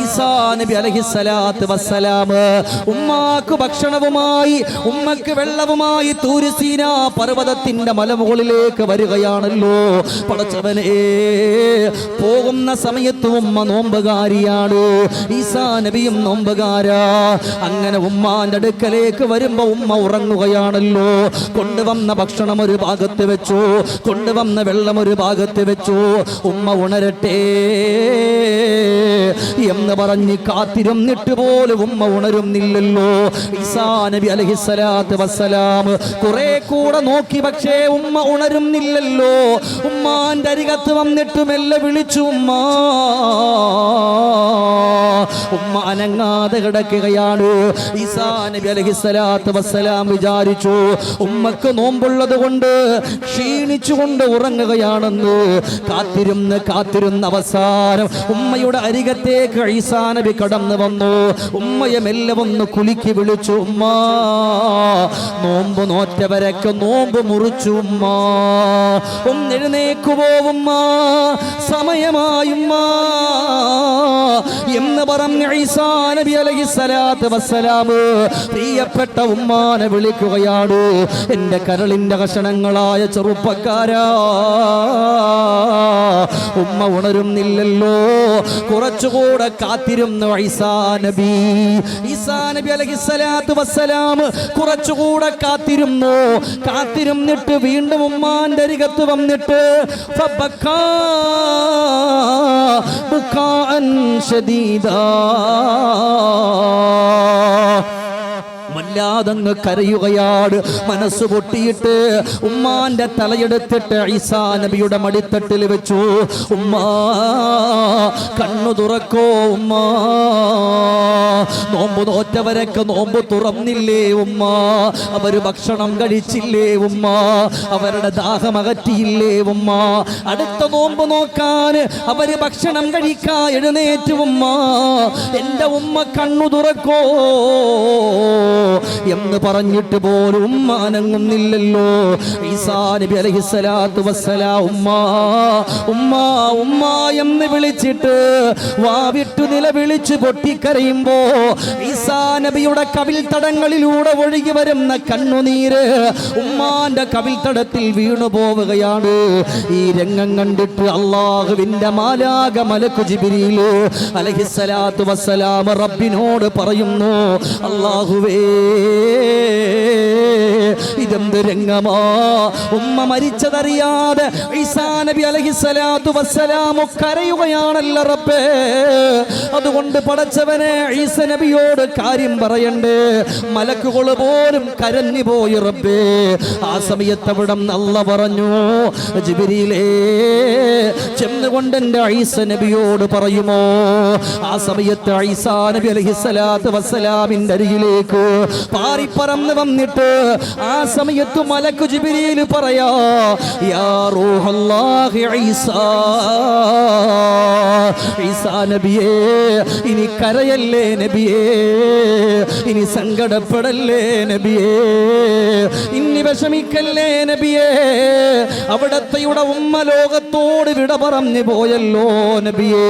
ഈസാ നബി അലൈഹിസ്സലാത്തു വസ്സലാം ഉമ്മാക്ക് ഭക്ഷണവുമായി ഉമ്മക്ക് വെള്ളവുമായി തൂര് സീനാ പർവ്വതത്തിന്റെ മലമുകളിലേക്ക് വരികയാണല്ലോ. പടച്ചവനേ, പോകുന്ന സമയത്ത് ഉമ്മ നോമ്പുകാരിയാണ്, ഈസാ നബിയും നോമ്പുകാരാ. അങ്ങനെ ഉമ്മാന്റെ അടുക്കലേക്ക് വരുമ്പോ ഉമ്മ ഉറങ്ങുകയാണല്ലോ. കൊണ്ടുവന്ന ഭക്ഷണം ഒരു ഭാഗത്ത് വെച്ചു, കൊണ്ടുവന്ന വെള്ളം ഒരു ഭാഗത്ത് വെച്ചു. ഉമ്മ ഉണരട്ടെ എന്ന് പറഞ്ഞ് കാത്തിരുന്നിട്ട് പോലും ഉമ്മ ഉണരുന്നില്ലല്ലോ. ഈസാ നബി അലൈഹിസ്സലാത്തു വസ്സലാം കുറെ കൂടെ നോക്കി, പക്ഷേ ഉമ്മ ഉണരുന്നില്ലല്ലോ. ഉമ്മാന്റെ അരികത്ത് വന്നിട്ട് മെല്ലെ വിളിച്ചു, ഉമ്മ. ഉമ്മ അനങ്ങാതെ കിടക്കുകയാണ്. ഈസാ നബി അലൈഹിസ്സലാത്തു വസ്സലാം വിചാരിച്ചു ഉമ്മക്ക് നോമ്പുള്ളത് കൊണ്ട് ക്ഷീണിച്ചുകൊണ്ട് ഉറങ്ങുകയാണെന്ന്. കാത്തിരുന്ന് അവസാനം ഉമ്മയുടെ അരികത്തേക്ക് ഈസാ നബി കടന്നു വന്നു. ഉമ്മയെ മെല്ലെ ഒന്ന് കുലുക്കി വിളിച്ചു, ഉമ്മ. നോമ്പ് നോറ്റവരൊക്കെ നോമ്പ് മുറിച്ചു ഉമ്മ. ഒന്നെഴുന്നേക്കുവോ ഉമ്മ, സമയമായുമ്മ എന്ന് പറഞ്ഞ ഈസാ നബി അലൈഹിസ്സലാത്തു വസ്സലാം പ്രിയപ്പെട്ട ഉമ്മാനെ വിളിക്കുകയാണ്. എൻ്റെ കരളിൻ്റെ കഷണങ്ങളായ ചെറുപ്പക്കാരാ, ഉമ്മ ഉണരുന്നില്ലല്ലോ. കുറച്ചുകൂടെ കാത്തിരുന്നു ഈസാ നബി അലൈഹിസ്സലാത്തു വസ്സലാം കുറച്ചുകൂടെ കാത്തിരുന്നിട്ട് വീണ്ടും ഉമ്മാന്റെ അരികത്ത് വന്നിട്ട് ഫബക്കാ ബുകാഅൻ ശദീദാ, വല്ലാതങ്ങ് കരയുകയാണ്. മനസ്സ് പൊട്ടിയിട്ട് ഉമ്മാന്റെ തലയെടുത്തിട്ട് ഈസാ നബിയുടെ മടിത്തട്ടിൽ വെച്ചു. ഉമ്മ, കണ്ണു തുറക്കോ ഉമ്മ. നോമ്പ് നോറ്റവരൊക്കെ നോമ്പ് തുറന്നില്ലേ ഉമ്മ? അവര് ഭക്ഷണം കഴിച്ചില്ലേ ഉമ്മ? അവരുടെ ദാഹമകറ്റിയില്ലേ ഉമ്മ? അടുത്ത നോമ്പ് നോക്കാൻ അവര് ഭക്ഷണം കഴിക്കാൻ എഴുന്നേറ്റ് ഉമ്മ. എൻ്റെ ഉമ്മ കണ്ണു തുറക്കോ എന്ന് പറഞ്ഞിട്ട് പോലും ഉമ്മ അനങ്ങുന്നില്ലല്ലോ. ഈസാ നബി അലൈഹിസ്സലാത്തു വസ്സലാം ഉമ്മ ഉമ്മ ഉമ്മ എന്ന് വിളിച്ചിട്ട് വാവിട്ടു നിലവിളിച്ച് പൊട്ടിക്കരയുമ്പോ ഈസാ നബിയുടെ കവിൽ തടങ്ങളിലൂടെ ഒഴുകി വരുന്ന കണ്ണുനീര് ഉമ്മാന്റെ കവിൽ തടത്തിൽ വീണു പോവുകയാണ്. ഈ രംഗം കണ്ടിട്ട് അല്ലാഹുവിന്റെ മാലാക മലക്കു ജിബ്രീൽ അലൈഹിസ്സലാത്തു വസ്സലാം റബ്ബിനോട് പറയുന്നു, അല്ലാഹുവേ, ഇതെന്ത് രംഗമാ? ഉമ്മ മരിച്ചതറിയാതെ ഈസാ നബി അലൈഹിസ്സലാത്തു വസ്സലാം കരയുകയാണല്ലോ റബ്ബേ. അതുകൊണ്ട് പടച്ചവനെ, ഈസ നബിയോട് കാര്യം പറയണ്ടേ? മലക്കുകൾ പോലും കരഞ്ഞു പോയി റബ്ബേ. ആ സമയത്ത് അവിടെ അല്ലാഹു പറഞ്ഞു, ജിബ്രീലേ, ചെന്നുകൊണ്ട് എൻ്റെ ഈസ നബിയോട് പറയുമോ? ആ സമയത്ത് ഈസാ നബി അലൈഹിസ്സലാത്തു വസ്സലാമിന്റെ അരികിലേക്ക് പാറിപ്പറന്ന് വന്നിട്ട് ആ സമയത്ത് മലക്കു ജിബ്രീൽ പറയാ, യാ റൂഹല്ലാഹി ഈസാ, ഈസാ നബിയേ, ഇനി കരയല്ലേ നബിയേ, ഇനി സങ്കടപ്പെടല്ലേ നബിയേ, ഇനി വിഷമിക്കല്ലേ നബിയേ, അവിടത്തെയുടെ ഉമ്മ ലോകത്തോട് വിട പറഞ്ഞു പോയല്ലോ നബിയേ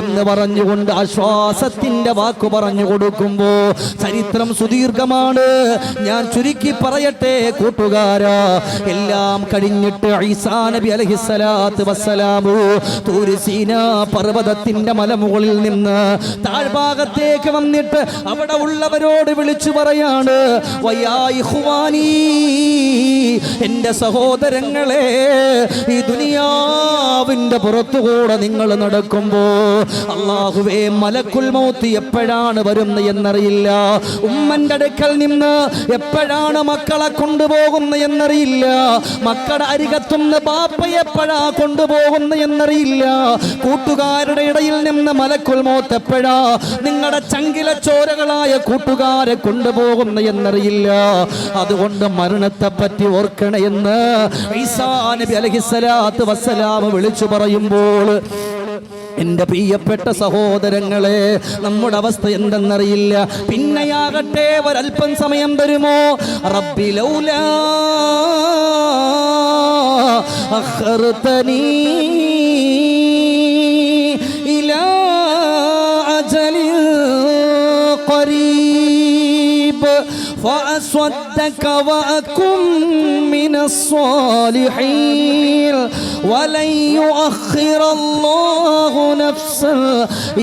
എന്ന് പറഞ്ഞുകൊണ്ട് ആശ്വാസത്തിന്റെ വാക്കു പറഞ്ഞു കൊടുക്കുമ്പോ ചരിത്രം സുദീർഘമാണ്. ഞാൻ ചുരുക്കി പറയട്ടെ കൂട്ടുകാരാ, എല്ലാം കഴിഞ്ഞിട്ട് ഈസാ നബി അലൈഹിസ്സലാത്തു വസ്സലാമു തൂര് സീനാ പർവ്വതത്തിന്റെ മലമുകളിൽ നിന്ന് താഴ്ഭാഗത്തേക്ക് വന്നിട്ട് അവിടെ ഉള്ളവരോട് വിളിച്ചു പറയാണ്, വയാ ഇഖ്വാനീ, എന്റെ സഹോദരങ്ങളെ, ഈ ദുനിയാവിന്റെ പുറത്തുകൂടെ നിങ്ങൾ നടക്കുമ്പോ അല്ലാഹുവേ മലക്കുൽ മൗത്ത് എപ്പോഴാണ് വരുന്നത് എന്നറിയില്ല. ഉമ്മന്റെ അടുക്കൽ നിന്ന് എപ്പോഴാണ് മക്കളെ കൊണ്ടുപോകുന്നത് എന്നറിയില്ല. മക്കളുടെ അരികത്തുനിന്ന് ബാപ്പ എപ്പോഴാ കൊണ്ടുപോകുന്നത് എന്നറിയില്ല. കൂട്ടുകാരുടെ ഇടയിൽ നിന്ന് മലക്കുൽ മൗത്ത് എപ്പോഴാ നിങ്ങളുടെ ചങ്കില ചോരകളായ കൂട്ടുകാരെ കൊണ്ടുപോകുന്നത് എന്നറിയില്ല. അതുകൊണ്ട് മരണത്തെ പറ്റി ഓർക്കണമെന്ന് ഈസാ നബി അലൈഹിസ്സലാത്തു വസ്സലാം വിളിച്ചു പറയുമ്പോൾ എന്റെ പ്രിയപ്പെട്ട സഹോദരങ്ങളെ, നമ്മുടെ അവസ്ഥ എന്തെന്നറിയില്ല. പിന്നെയാകട്ടെ ഒരൽപ്പം സമയം തരുമോ? റബ്ബി ലൗലാ അഖർതനീ ഇലാ അജലിൻ ഖരീബ് فأصدق وأكن من الصالحين ولن يؤخر الله نفسا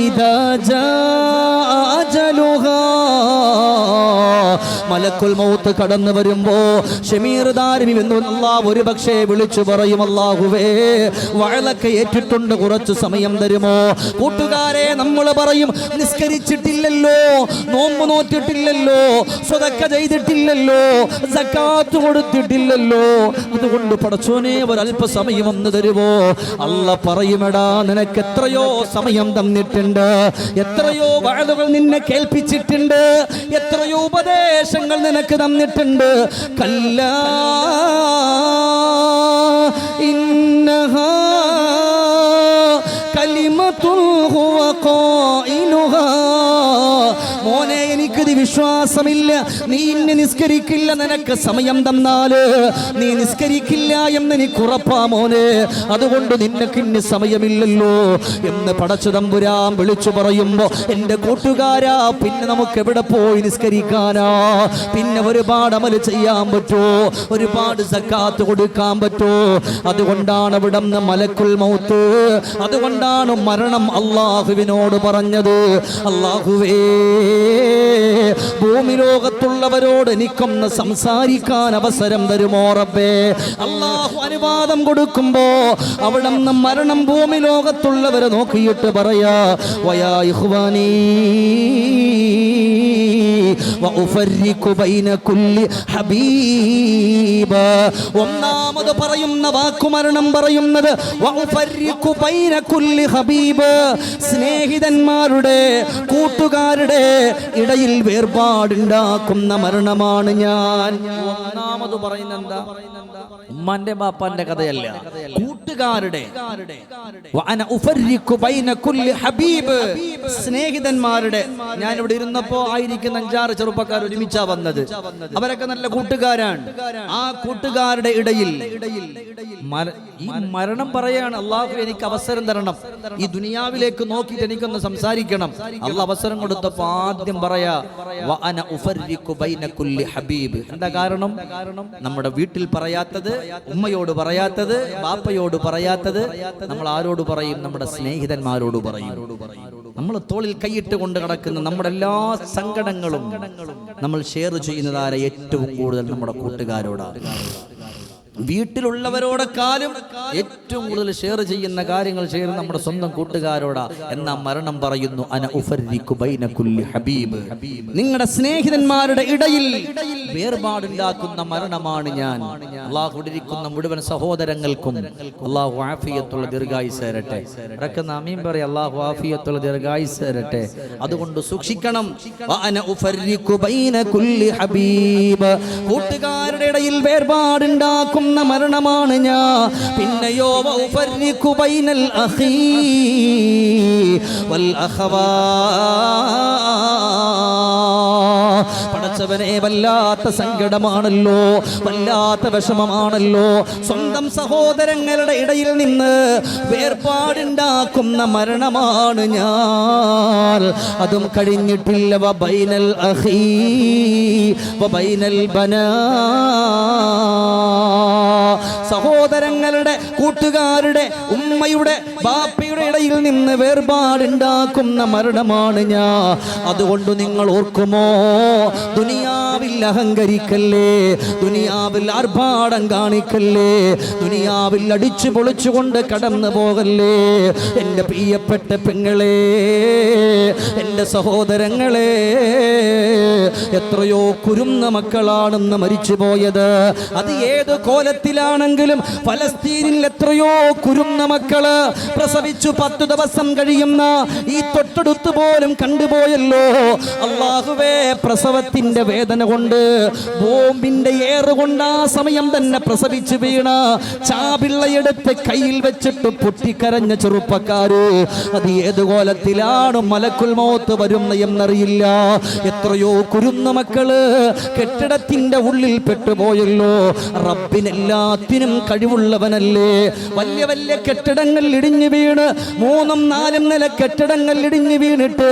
إذا جاء أجلها. മലക്കുൽ മൗത്ത് കടന്നു വരുമ്പോ ഷമീർ ദാരിമി അല്ലാഹ് ഒരു പക്ഷേ വിളിച്ചു പറയും, അല്ലാഹുവേ വഅലൊക്കെ ഏറ്റിട്ടുണ്ട്, കുറച്ചു സമയം തരുമോ? കൂട്ടുകാരെ, നമ്മൾ പറയും നിസ്കരിച്ചിട്ടില്ലല്ലോ, നോമ്പ് നോറ്റിട്ടില്ലല്ലോ, സ്വതക്ക ചെയ്തിട്ടില്ലല്ലോ, സക്കാത്ത് കൊടുത്തിട്ടില്ലല്ലോ, അതുകൊണ്ട് പടച്ചോനെ ഒരല്പസമയം ഒന്ന് തരുമോ? അല്ലാ പറയുമെടാ, നിനക്ക് എത്രയോ സമയം തന്നിട്ടുണ്ട്, എത്രയോ വഅലുകൾ നിന്നെ കേൾപ്പിച്ചിട്ടുണ്ട്, എത്രയോ ഉപദേശങ്ങൾ നിനക്ക് തന്നിട്ടുണ്ട്. കല്ലാ ഇന്നഹാ കലിമത്തുൻ ഹുവ ഖായിലുഹാ. മോനെ, എനിക്കിത് വിശ്വാസമില്ല, നീ ഇന്നെ നിസ്കരിക്കില്ല, നിനക്ക് സമയം തന്നാല് നീ നിസ്കരിക്കില്ല എന്ന് എനിക്ക് ഉറപ്പാ മോനെ, അതുകൊണ്ട് നിനക്ക് ഇന്ന് സമയമില്ലല്ലോ എന്ന് പടച്ച തമ്പുരാൻ വിളിച്ചു പറയുമ്പോ എൻ്റെ കൂട്ടുകാരാ, പിന്നെ നമുക്ക് എവിടെ പോയി നിസ്കരിക്കാനാ? പിന്നെ ഒരുപാട് അമല് ചെയ്യാൻ പറ്റുമോ? ഒരുപാട് സക്കാത്ത് കൊടുക്കാൻ പറ്റുമോ? അതുകൊണ്ടാണ് ഇവിടെ നിന്ന് മലക്കുൽ മൗത്ത്, അതുകൊണ്ടാണ് മരണം അള്ളാഹുവിനോട് പറഞ്ഞത്, അള്ളാഹുവേ ഭൂമി ലോകത്തുള്ളവരോട് എനിക്കൊന്ന് സംസാരിക്കാൻ അവസരം തരുമോ റബ്ബേ? അള്ളാഹു അനുവാദം കൊടുക്കുമ്പോ അവിടെ നിന്ന് മരണം ഭൂമി ലോകത്തുള്ളവരെ നോക്കിയിട്ട് പറയാ, വയാ ഇഖ്വാനീ വഉഫർരിഖു ബൈന കുല്ലി ഹബീബ. ഒന്നാമത് പറയുന്ന വാക്കു മരണം പറയുന്നത് വഉഫർരിഖു ബൈന കുല്ലി ഹബീബ്, സ്നേഹിതന്മാരുടെ കൂട്ടുകാരുടെ ഇടയിൽ വേർപാടുണ്ടാക്കുന്ന മരണമാണ് ഞാൻ. ഒന്നാമത് പറയുന്ന എന്താ? ഉമ്മാന്റെ ബാപ്പാന്റെ കഥയല്ല, കൂട്ടുകാരുടെ. വഅന ഉഫർരിഖു ബൈന കുല്ലി ഹബീബ്, സ്നേഹിതന്മാരുടെ. ഞാൻ ഇവിടെ ഇരുന്നപ്പോ ആയിരിക്കുന്ന 5-6 ചെറുപ്പക്കാർ ഒരുമിച്ചാ വന്നത്, അവരൊക്കെ നല്ല കൂട്ടുകാരാണ്. ആ കൂട്ടുകാരുടെ ഇടയിൽ ഈ മരണം പറയാണ്, അള്ളാഹു എനിക്ക് അവസരം തരണം, ഈ ദുനിയാവിലേക്ക് നോക്കിയിട്ട് എനിക്കൊന്ന് സംസാരിക്കണം. അള്ളാഹ് അവസരം കൊടുത്തപ്പോ ആദ്യം പറയാ വഅന ഉഫർരിഖു ബൈന കുല്ലി ഹബീബ്. എന്താ കാരണം? നമ്മുടെ വീട്ടിൽ പറയാത്തത്, ഉമ്മയോട് പറയാത്തത്, ബാപ്പയോട് പറയാത്തത് നമ്മൾ ആരോട് പറയും? നമ്മുടെ സ്നേഹിതന്മാരോട് പറയും. നമ്മൾ തോളിൽ കൈയിട്ട് കൊണ്ട് കിടക്കുന്ന നമ്മുടെ എല്ലാ സങ്കടങ്ങളും നമ്മൾ ഷെയർ ചെയ്യുന്നതാര ഏറ്റവും കൂടുതൽ നമ്മുടെ കൂട്ടുകാരോടാണ്. വീട്ടിലുള്ളവരോടെക്കാളും ഏറ്റവും കൂടുതൽ ഷെയർ ചെയ്യുന്ന കാര്യങ്ങൾ ഷെയർ നമ്മുടെ സ്വന്തം കൂട്ടുകാരോടാ. എന്നാ മരണം പറയുന്നു അന ഉഫർരിഖു ബൈന കുല്ലി ഹബീബ്, നിങ്ങളുടെ സ്നേഹിതന്മാരുടെ ഇടയിൽ വേർപാടുണ്ടാക്കുന്ന മരണമാണ് ഞാൻ. അല്ലാഹു ഇരിക്കുന്ന മുഴുവൻ സഹോദരങ്ങൾക്കും അല്ലാഹു ആഫിയത്തുള്ള ദീർഘായുസ്സ് തരട്ടെ. ഇറക്കുന്ന ആമീൻ പറയ. അല്ലാഹു ആഫിയത്തുള്ള ദീർഘായുസ്സ് തരട്ടെ. അതുകൊണ്ട് സൂക്ഷിക്കണം. വഅന ഉഫർരിഖു ബൈന കുല്ലി ഹബീബ്, കൂട്ടുകാരുടെ ഇടയിൽ വേർപാടുണ്ടാക്കും ഉണ്ടാക്കുന്ന മരണമാണ് ഞാൻ. പിന്നെയോ വൗഫർരിഖു ബൈനൽ അഖീ വൽ അഖവാ. പടച്ചവനെ, വല്ലാത്ത സങ്കടമാണല്ലോ, വല്ലാത്ത വിഷമമാണല്ലോ. സ്വന്തം സഹോദരങ്ങളുടെ ഇടയിൽ നിന്ന് വേർപാടുണ്ടാക്കുന്ന മരണമാണ് ഞാൻ. അതും കഴിഞ്ഞിട്ടില്ല. വബൈനൽ അഖീ വബൈനൽ ബനാ. സഹോദരങ്ങളുടെ, കൂട്ടുകാരുടെ, ഉമ്മയുടെ, ബാപ്പയുടെ ഇടയിൽ നിന്ന് വേർപാടുണ്ടാക്കുന്ന മരണമാണ് ഞാൻ. അതുകൊണ്ട് നിങ്ങൾ ഓർക്കുമോ, ദുനിയാവിൽ അഹങ്കരിക്കല്ലേ, ദുനിയാവിൽ ആർഭാടം കാണിക്കല്ലേ, ദുനിയാവിൽ അടിച്ചു പൊളിച്ചുകൊണ്ട് കടന്നു പോകല്ലേ. എൻ്റെ പ്രിയപ്പെട്ട പെങ്ങളെ, എൻ്റെ സഹോദരങ്ങളെ, എത്രയോ കുരുന്ന മക്കളാണെന്ന് മരിച്ചു പോയത്. അത് ഏത് കോലത്തിലാണെങ്കിലും ഫലസ്തീനിൽ എത്രയോ കുരുന്ന മക്കള് പ്രസവിച്ചു 10 ദിവസം കഴിയുന്ന ഈ തൊട്ടടുത്ത് പോലും കണ്ടുപോയല്ലോ. അല്ലാഹുവേ, പ്രസവത്തിന്റെ വേദന കൊണ്ട്, ബോംബിന്റെ ഏറുകൊണ്ട് ആ സമയം തന്നെ പ്രസവിച്ചു വീണ ചാപിള്ളയെടുത്ത് കയ്യിൽ വെച്ചിട്ട് പൊട്ടിക്കരഞ്ഞ ചെറുപ്പക്കാര്, അത് ഏത് കോലത്തിലാണ് മലക്കുൽ മൗത്ത് വരുന്ന എന്നറിയില്ല. എത്രയോ കുരുന്ന മക്കള് കെട്ടിടത്തിന്റെ ഉള്ളിൽ പെട്ടുപോയല്ലോ. റബ്ബിനെല്ലാത്തിനും കഴിവുള്ളവനല്ലേ. വലിയ വലിയ കെട്ടിടങ്ങൾ ഇടിഞ്ഞു വീണ്, 3ഉം 4ഉം നില കെട്ടിടങ്ങൾ ഇടിഞ്ഞു വീണിട്ട്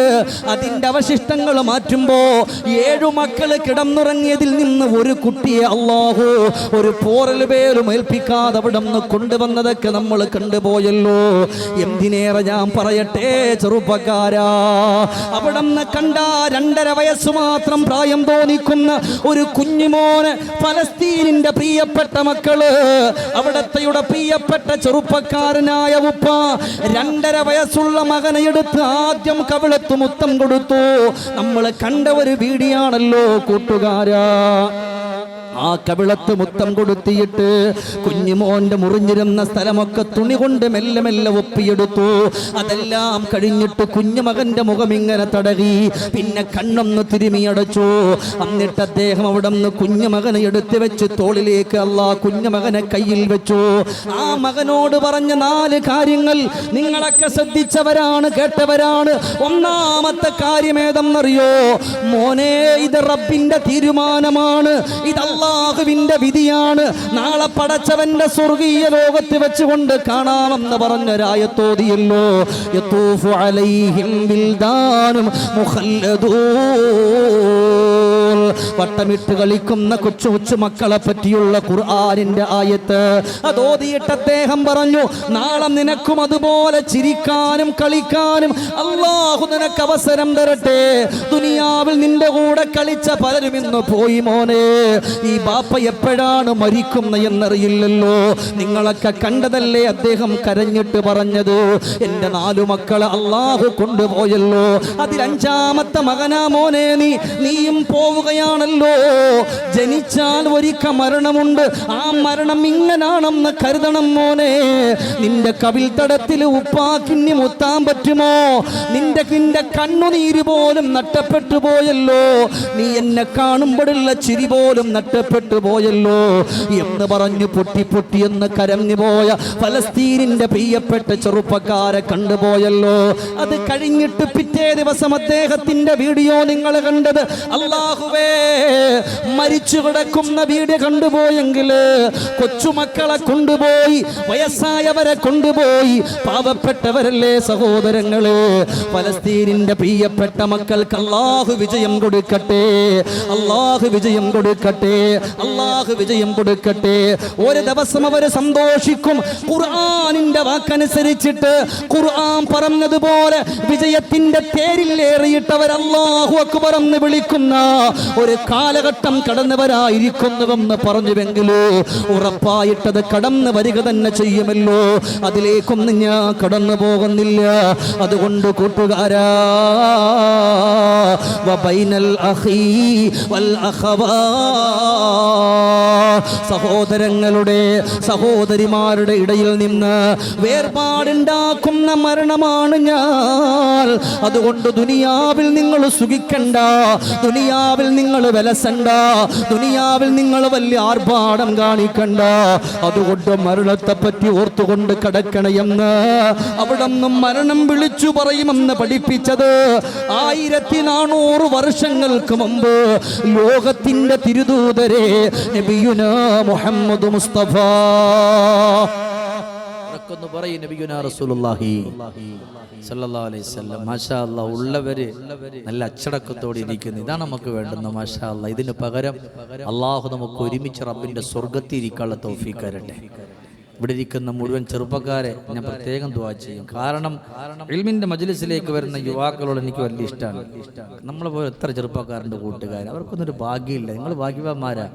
അതിന്റെ അവശിഷ്ടങ്ങൾ മാറ്റുമ്പോ 7 മക്കള് കിടന്നുറങ്ങിയതിൽ നിന്ന് ഒരു കുട്ടിയെ അല്ലാഹു ഒരു പോറൽ പേരും ഏൽപ്പിക്കാതെ അവിടെ നിന്ന് കൊണ്ടുവന്നതൊക്കെ നമ്മൾ കണ്ടുപോയല്ലോ. എന്തിനേറെ ഞാൻ പറയട്ടെ ചെറുപ്പക്കാരാ, അവിടെ നിന്ന് കണ്ട 2.5 വയസ്സ് മാത്രം പ്രായം തോന്നിക്കുന്ന ഒരു കുഞ്ഞുമോന്, ഫലസ്തീനിന്റെ പ്രിയപ്പെട്ട മക്കള്, അവിടത്തെയുടെ പ്രിയപ്പെട്ട ചെറുപ്പക്കാരനായ ഉപ്പ 2.5 വയസ്സുള്ള മകനെ എടുത്ത് ആദ്യം കവിളത്ത് മുത്തം കൊടുത്തു. നമ്മൾ കണ്ട ഒരു വീഡിയോയാണല്ലോ കൂട്ടുകാരാ. ആ കവിളത്ത് മുത്തം കൊടുത്തിയിട്ട് കുഞ്ഞുമോന്റെ മുറിഞ്ഞിരുന്ന സ്ഥലമൊക്കെ തുണി കൊണ്ട് മെല്ലെ മെല്ലെ ഒപ്പിയെടുത്തു. അതെല്ലാം കഴിഞ്ഞിട്ട് കുഞ്ഞുമകന്റെ മുഖം ഇങ്ങനെ തടകി, പിന്നെ കണ്ണൊന്ന് തിരുമിയടച്ചു. എന്നിട്ട് അദ്ദേഹം അവിടെ നിന്ന് കുഞ്ഞുമകനെ എടുത്തു വെച്ച് തോളിലേക്ക് കുഞ്ഞുമകനെ കയ്യിൽ വെച്ചു. ആ മകനോട് പറഞ്ഞ 4 കാര്യങ്ങൾ നിങ്ങളൊക്കെ ശ്രദ്ധിച്ചവരാണ്, കേട്ടവരാണ്. ഒന്നാമത്തെ കാര്യം ഏതെന്നറിയോ? മോനെ, ഇത് റബ്ബിന്റെ തീരുമാനമാണ്, ഇത് അല്ലാഹുവിന്റെ വിധിയാണ്. നാളെ പടച്ചവന്റെ സ്വർഗീയ ലോകത്ത് വെച്ചുകൊണ്ട് കാണാമെന്ന് പറഞ്ഞൊരായത്തോതിയല്ലോ. യതൂഫു അലൈഹിം ബിൽദാനും മുഖല്ലദൂൻ. വട്ടമിട്ട് കളിക്കുന്ന കൊച്ചു കൊച്ചു മക്കളെ പറ്റിയുള്ള ഖുർആനിന്റെ ആയത്ത് അതോതിയിട്ട് അദ്ദേഹം പറഞ്ഞു, നാളെ നിനക്കും അതുപോലെ ചിരിക്കാനും കളിക്കാനും അല്ലാഹു നിനക്ക് അവസരം തരട്ടെ. ദുനിയാവിൽ നിന്റെ കൂടെ കളിച്ച പലരും ഇന്ന് പോയി മോനെ. ഈ ബാപ്പ എപ്പോഴാണ് മരിക്കുന്ന എന്നറിയില്ലല്ലോ. നിങ്ങളൊക്കെ കണ്ടതല്ലേ അദ്ദേഹം കരഞ്ഞിട്ട് പറഞ്ഞത്, എൻ്റെ 4 മക്കളെ അല്ലാഹു കൊണ്ടുപോയല്ലോ. അതിൽ 5ാമത്തെ മകനാ മോനെ നീയും പോവുകയാണല്ലോ. ജനിച്ചാൽ ഒരിക്ക മരണമുണ്ട്, ആ മരണം ഇങ്ങനാണെന്ന് കരുതണം മോനെ. നിന്റെ കവിൽ തടത്തിൽ ഉപ്പാക്കിന്നി മുത്താൻ പറ്റുമോ? നിന്റെ കണ്ണുനീര് പോലും നഷ്ടപ്പെട്ടു പോയല്ലോ. നീ എന്നെ കാണുമ്പോഴുള്ള ചിരി പോലും നഷ്ടപ്പെട്ടു പോയല്ലോ എന്ന് പറഞ്ഞു പൊട്ടി പൊട്ടി എന്ന് കരഞ്ഞു പോയ ഫലസ്തീനിന്റെ പ്രിയപ്പെട്ട ചെറുപ്പക്കാരെ കണ്ടുപോയല്ലോ. അത് കഴിഞ്ഞിട്ട് പിറ്റേ ദിവസം അദ്ദേഹത്തിന്റെ വീഡിയോ നിങ്ങൾ കണ്ടത്. അല്ലാഹുവേ, മരിച്ചു കിടക്കുന്ന വീഡിയോ കണ്ടുപോയെങ്കിൽ കൊച്ചുമക്കളെ കൊണ്ടുപോയി, വയസ്സായവരെ കൊണ്ടുപോയി, പാവപ്പെട്ടവരല്ലേ സഹോദരങ്ങളെ. ഫലസ്തീനിന്റെ പ്രിയപ്പെട്ട മക്കൾക്ക് അല്ലാഹു വിജയം കൊടുക്കട്ടെ, അല്ലാഹു വിജയം കൊടുക്കട്ടെ, അല്ലാഹു വിജയം കൊടുക്കട്ടെ. ഒരു ദിവസം അവർ സന്തോഷിക്കും. ഖുർആനിന്റെ വാക്കനുസരിച്ചിട്ട് ഖുർആൻ പറഞ്ഞതുപോലെ വിജയത്തിന്റെ തേരിലേറിയിട്ടവർ അല്ലാഹു അക്ബർ എന്ന് വിളിക്കുന്ന ഒരു കാലഘട്ടം കടന്നവരായിരിക്കുന്നുവെന്ന് പറഞ്ഞുവെങ്കിൽ ഉറപ്പായിട്ടത് കടന്നു വരിക തന്നെ ചെയ്യുമല്ലോ. അതിലേക്കൊന്നും ഞാൻ കടന്നു പോകുന്നില്ല. അതുകൊണ്ട് കൂട്ടുകാരാ, വബൈനൽ അഖീ വൽ അഖവാ സഹോദരങ്ങളുടെ സഹോദരിമാരുടെ ഇടയിൽ നിന്ന് വേർപാടുണ്ടാക്കുന്ന മരണമാണ് ഞാൻ. അതുകൊണ്ട് ദുനിയാവിൽ നിങ്ങൾ സുഖിക്കണ്ട, ദുനിയാവിൽ നിങ്ങൾ വിലസണ്ട, ദുനിയാവിൽ നിങ്ങൾ വലിയ ആർഭാടം കാണിക്കണ്ട. അതുകൊണ്ട് മരണത്തെ പറ്റി ഓർത്തുകൊണ്ട് കിടക്കണമെന്ന് അവിടെ നിന്നും മരണം വിളിച്ചു പറയുമെന്ന് പഠിപ്പിച്ചത് 1400 വർഷങ്ങൾക്ക് മുമ്പ് ലോകത്തിന്റെ തിരുദൂതരെ നബിയുനാ മുഹമ്മദ് മുസ്തഫ പറയും. നബിയുനാ റസൂലുള്ളാഹി സല്ലല്ലാഹു അലൈഹി വസല്ലം മാഷാ അല്ലാഹ് ഉള്ളവര് നല്ല അച്ചടക്കത്തോടെ ഇരിക്കുന്നു. ഇതാണ് നമുക്ക് വേണ്ടുന്ന മാഷാ അല്ലാഹ്. ഇതിന് പകരം അള്ളാഹു നമുക്ക് ഒരുമിച്ച് റബ്ബിന്റെ സ്വർഗ്ഗത്തിൽ ഇരിക്കാനുള്ള തൗഫീഖ് തരട്ടെ. ഇവിടെ ഇരിക്കുന്ന മുഴുവൻ ചെറുപ്പക്കാരെ ഞാൻ പ്രത്യേകം ദുആ ചെയ്യും. കാരണം ഇൽമിന്റെ മജ്ലിസിലേക്ക് വരുന്ന യുവാക്കളോട് എനിക്ക് വലിയ ഇഷ്ടമാണ്. നമ്മളെ പോലെ എത്ര ചെറുപ്പക്കാരുടെ കൂട്ടുകാർ, അവർക്കൊന്നൊരു ഭാഗ്യമില്ല. നിങ്ങൾ ഭാഗ്യവാന്മാരാ.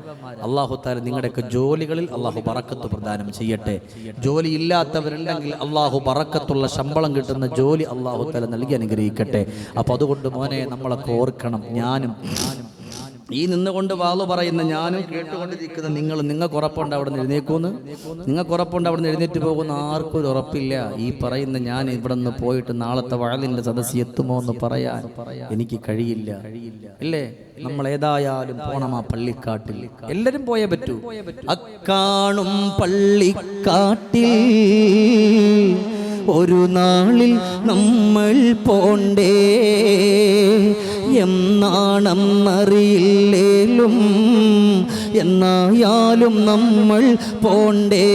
അല്ലാഹു തആല നിങ്ങളുടെയൊക്കെ ജോലികളിൽ അല്ലാഹു ബറക്കത്ത് പ്രദാനം ചെയ്യട്ടെ. ജോലി ഇല്ലാത്തവരുണ്ടെങ്കിൽ അല്ലാഹു ബറക്കത്തുള്ള ശമ്പളം കിട്ടുന്ന ജോലി അല്ലാഹു തആല നൽകി അനുഗ്രഹിക്കട്ടെ. അപ്പോൾ അതുകൊണ്ട് മോനെ നമ്മളൊക്കെ ഓർക്കണം, ഞാനും ഈ നിന്നുകൊണ്ട് വാളു പറയുന്ന ഞാനും കേട്ടുകൊണ്ടിരിക്കുന്ന നിങ്ങൾക്ക് ഉറപ്പുണ്ട് അവിടെ നിന്ന് എഴുന്നേക്കൂന്ന്? നിങ്ങൾക്ക് ഉറപ്പുണ്ട് അവിടെ നിന്ന് എഴുന്നേറ്റ് പോകുന്ന? ആർക്കും ഒരു ഉറപ്പില്ല. ഈ പറയുന്ന ഞാൻ ഇവിടെ നിന്ന് പോയിട്ട് നാളത്തെ വഅലിന്റെ സദസ്സിൽ എത്തുമോ എന്ന് പറയാൻ എനിക്ക് കഴിയില്ല, അല്ലേ? നമ്മൾ ഏതായാലും പോണം ആ പള്ളിക്കാട്ടിൽ. എല്ലാരും പോയേ പറ്റൂ. അക്കാണും പള്ളിക്കാട്ടിൽ ഒരു നാളിൽ നമ്മൾ പോണ്ടേ, എന്നാണെന്നറിയില്ലേലും എന്നായാലും നമ്മൾ പോണ്ടേ.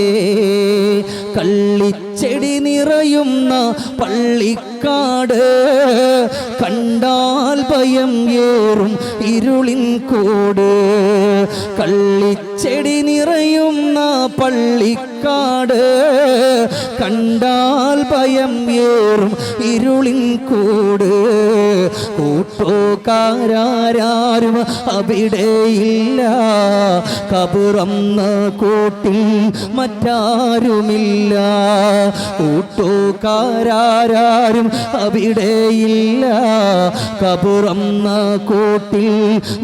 കള്ളിച്ചെടി നിറയുന്ന പള്ളിക്കാട് കണ്ടാൽ ഭയം ഏറും ഇരുളിൻ കൂട്. കള്ളിച്ചെടി നിറയുന്ന പള്ളിക്കാട് കണ്ടാൽ ഭയം ഏറും ഇരുളിൻ കൂട്. കൂട്ടുകാരാരും അവിടെയില്ല, കബറന്ന കൂട്ടിൽ മറ്റാരുമില്ല. കൂട്ടുകാരാരും അവിടെയില്ല, കബറന്ന കൂട്ടിൽ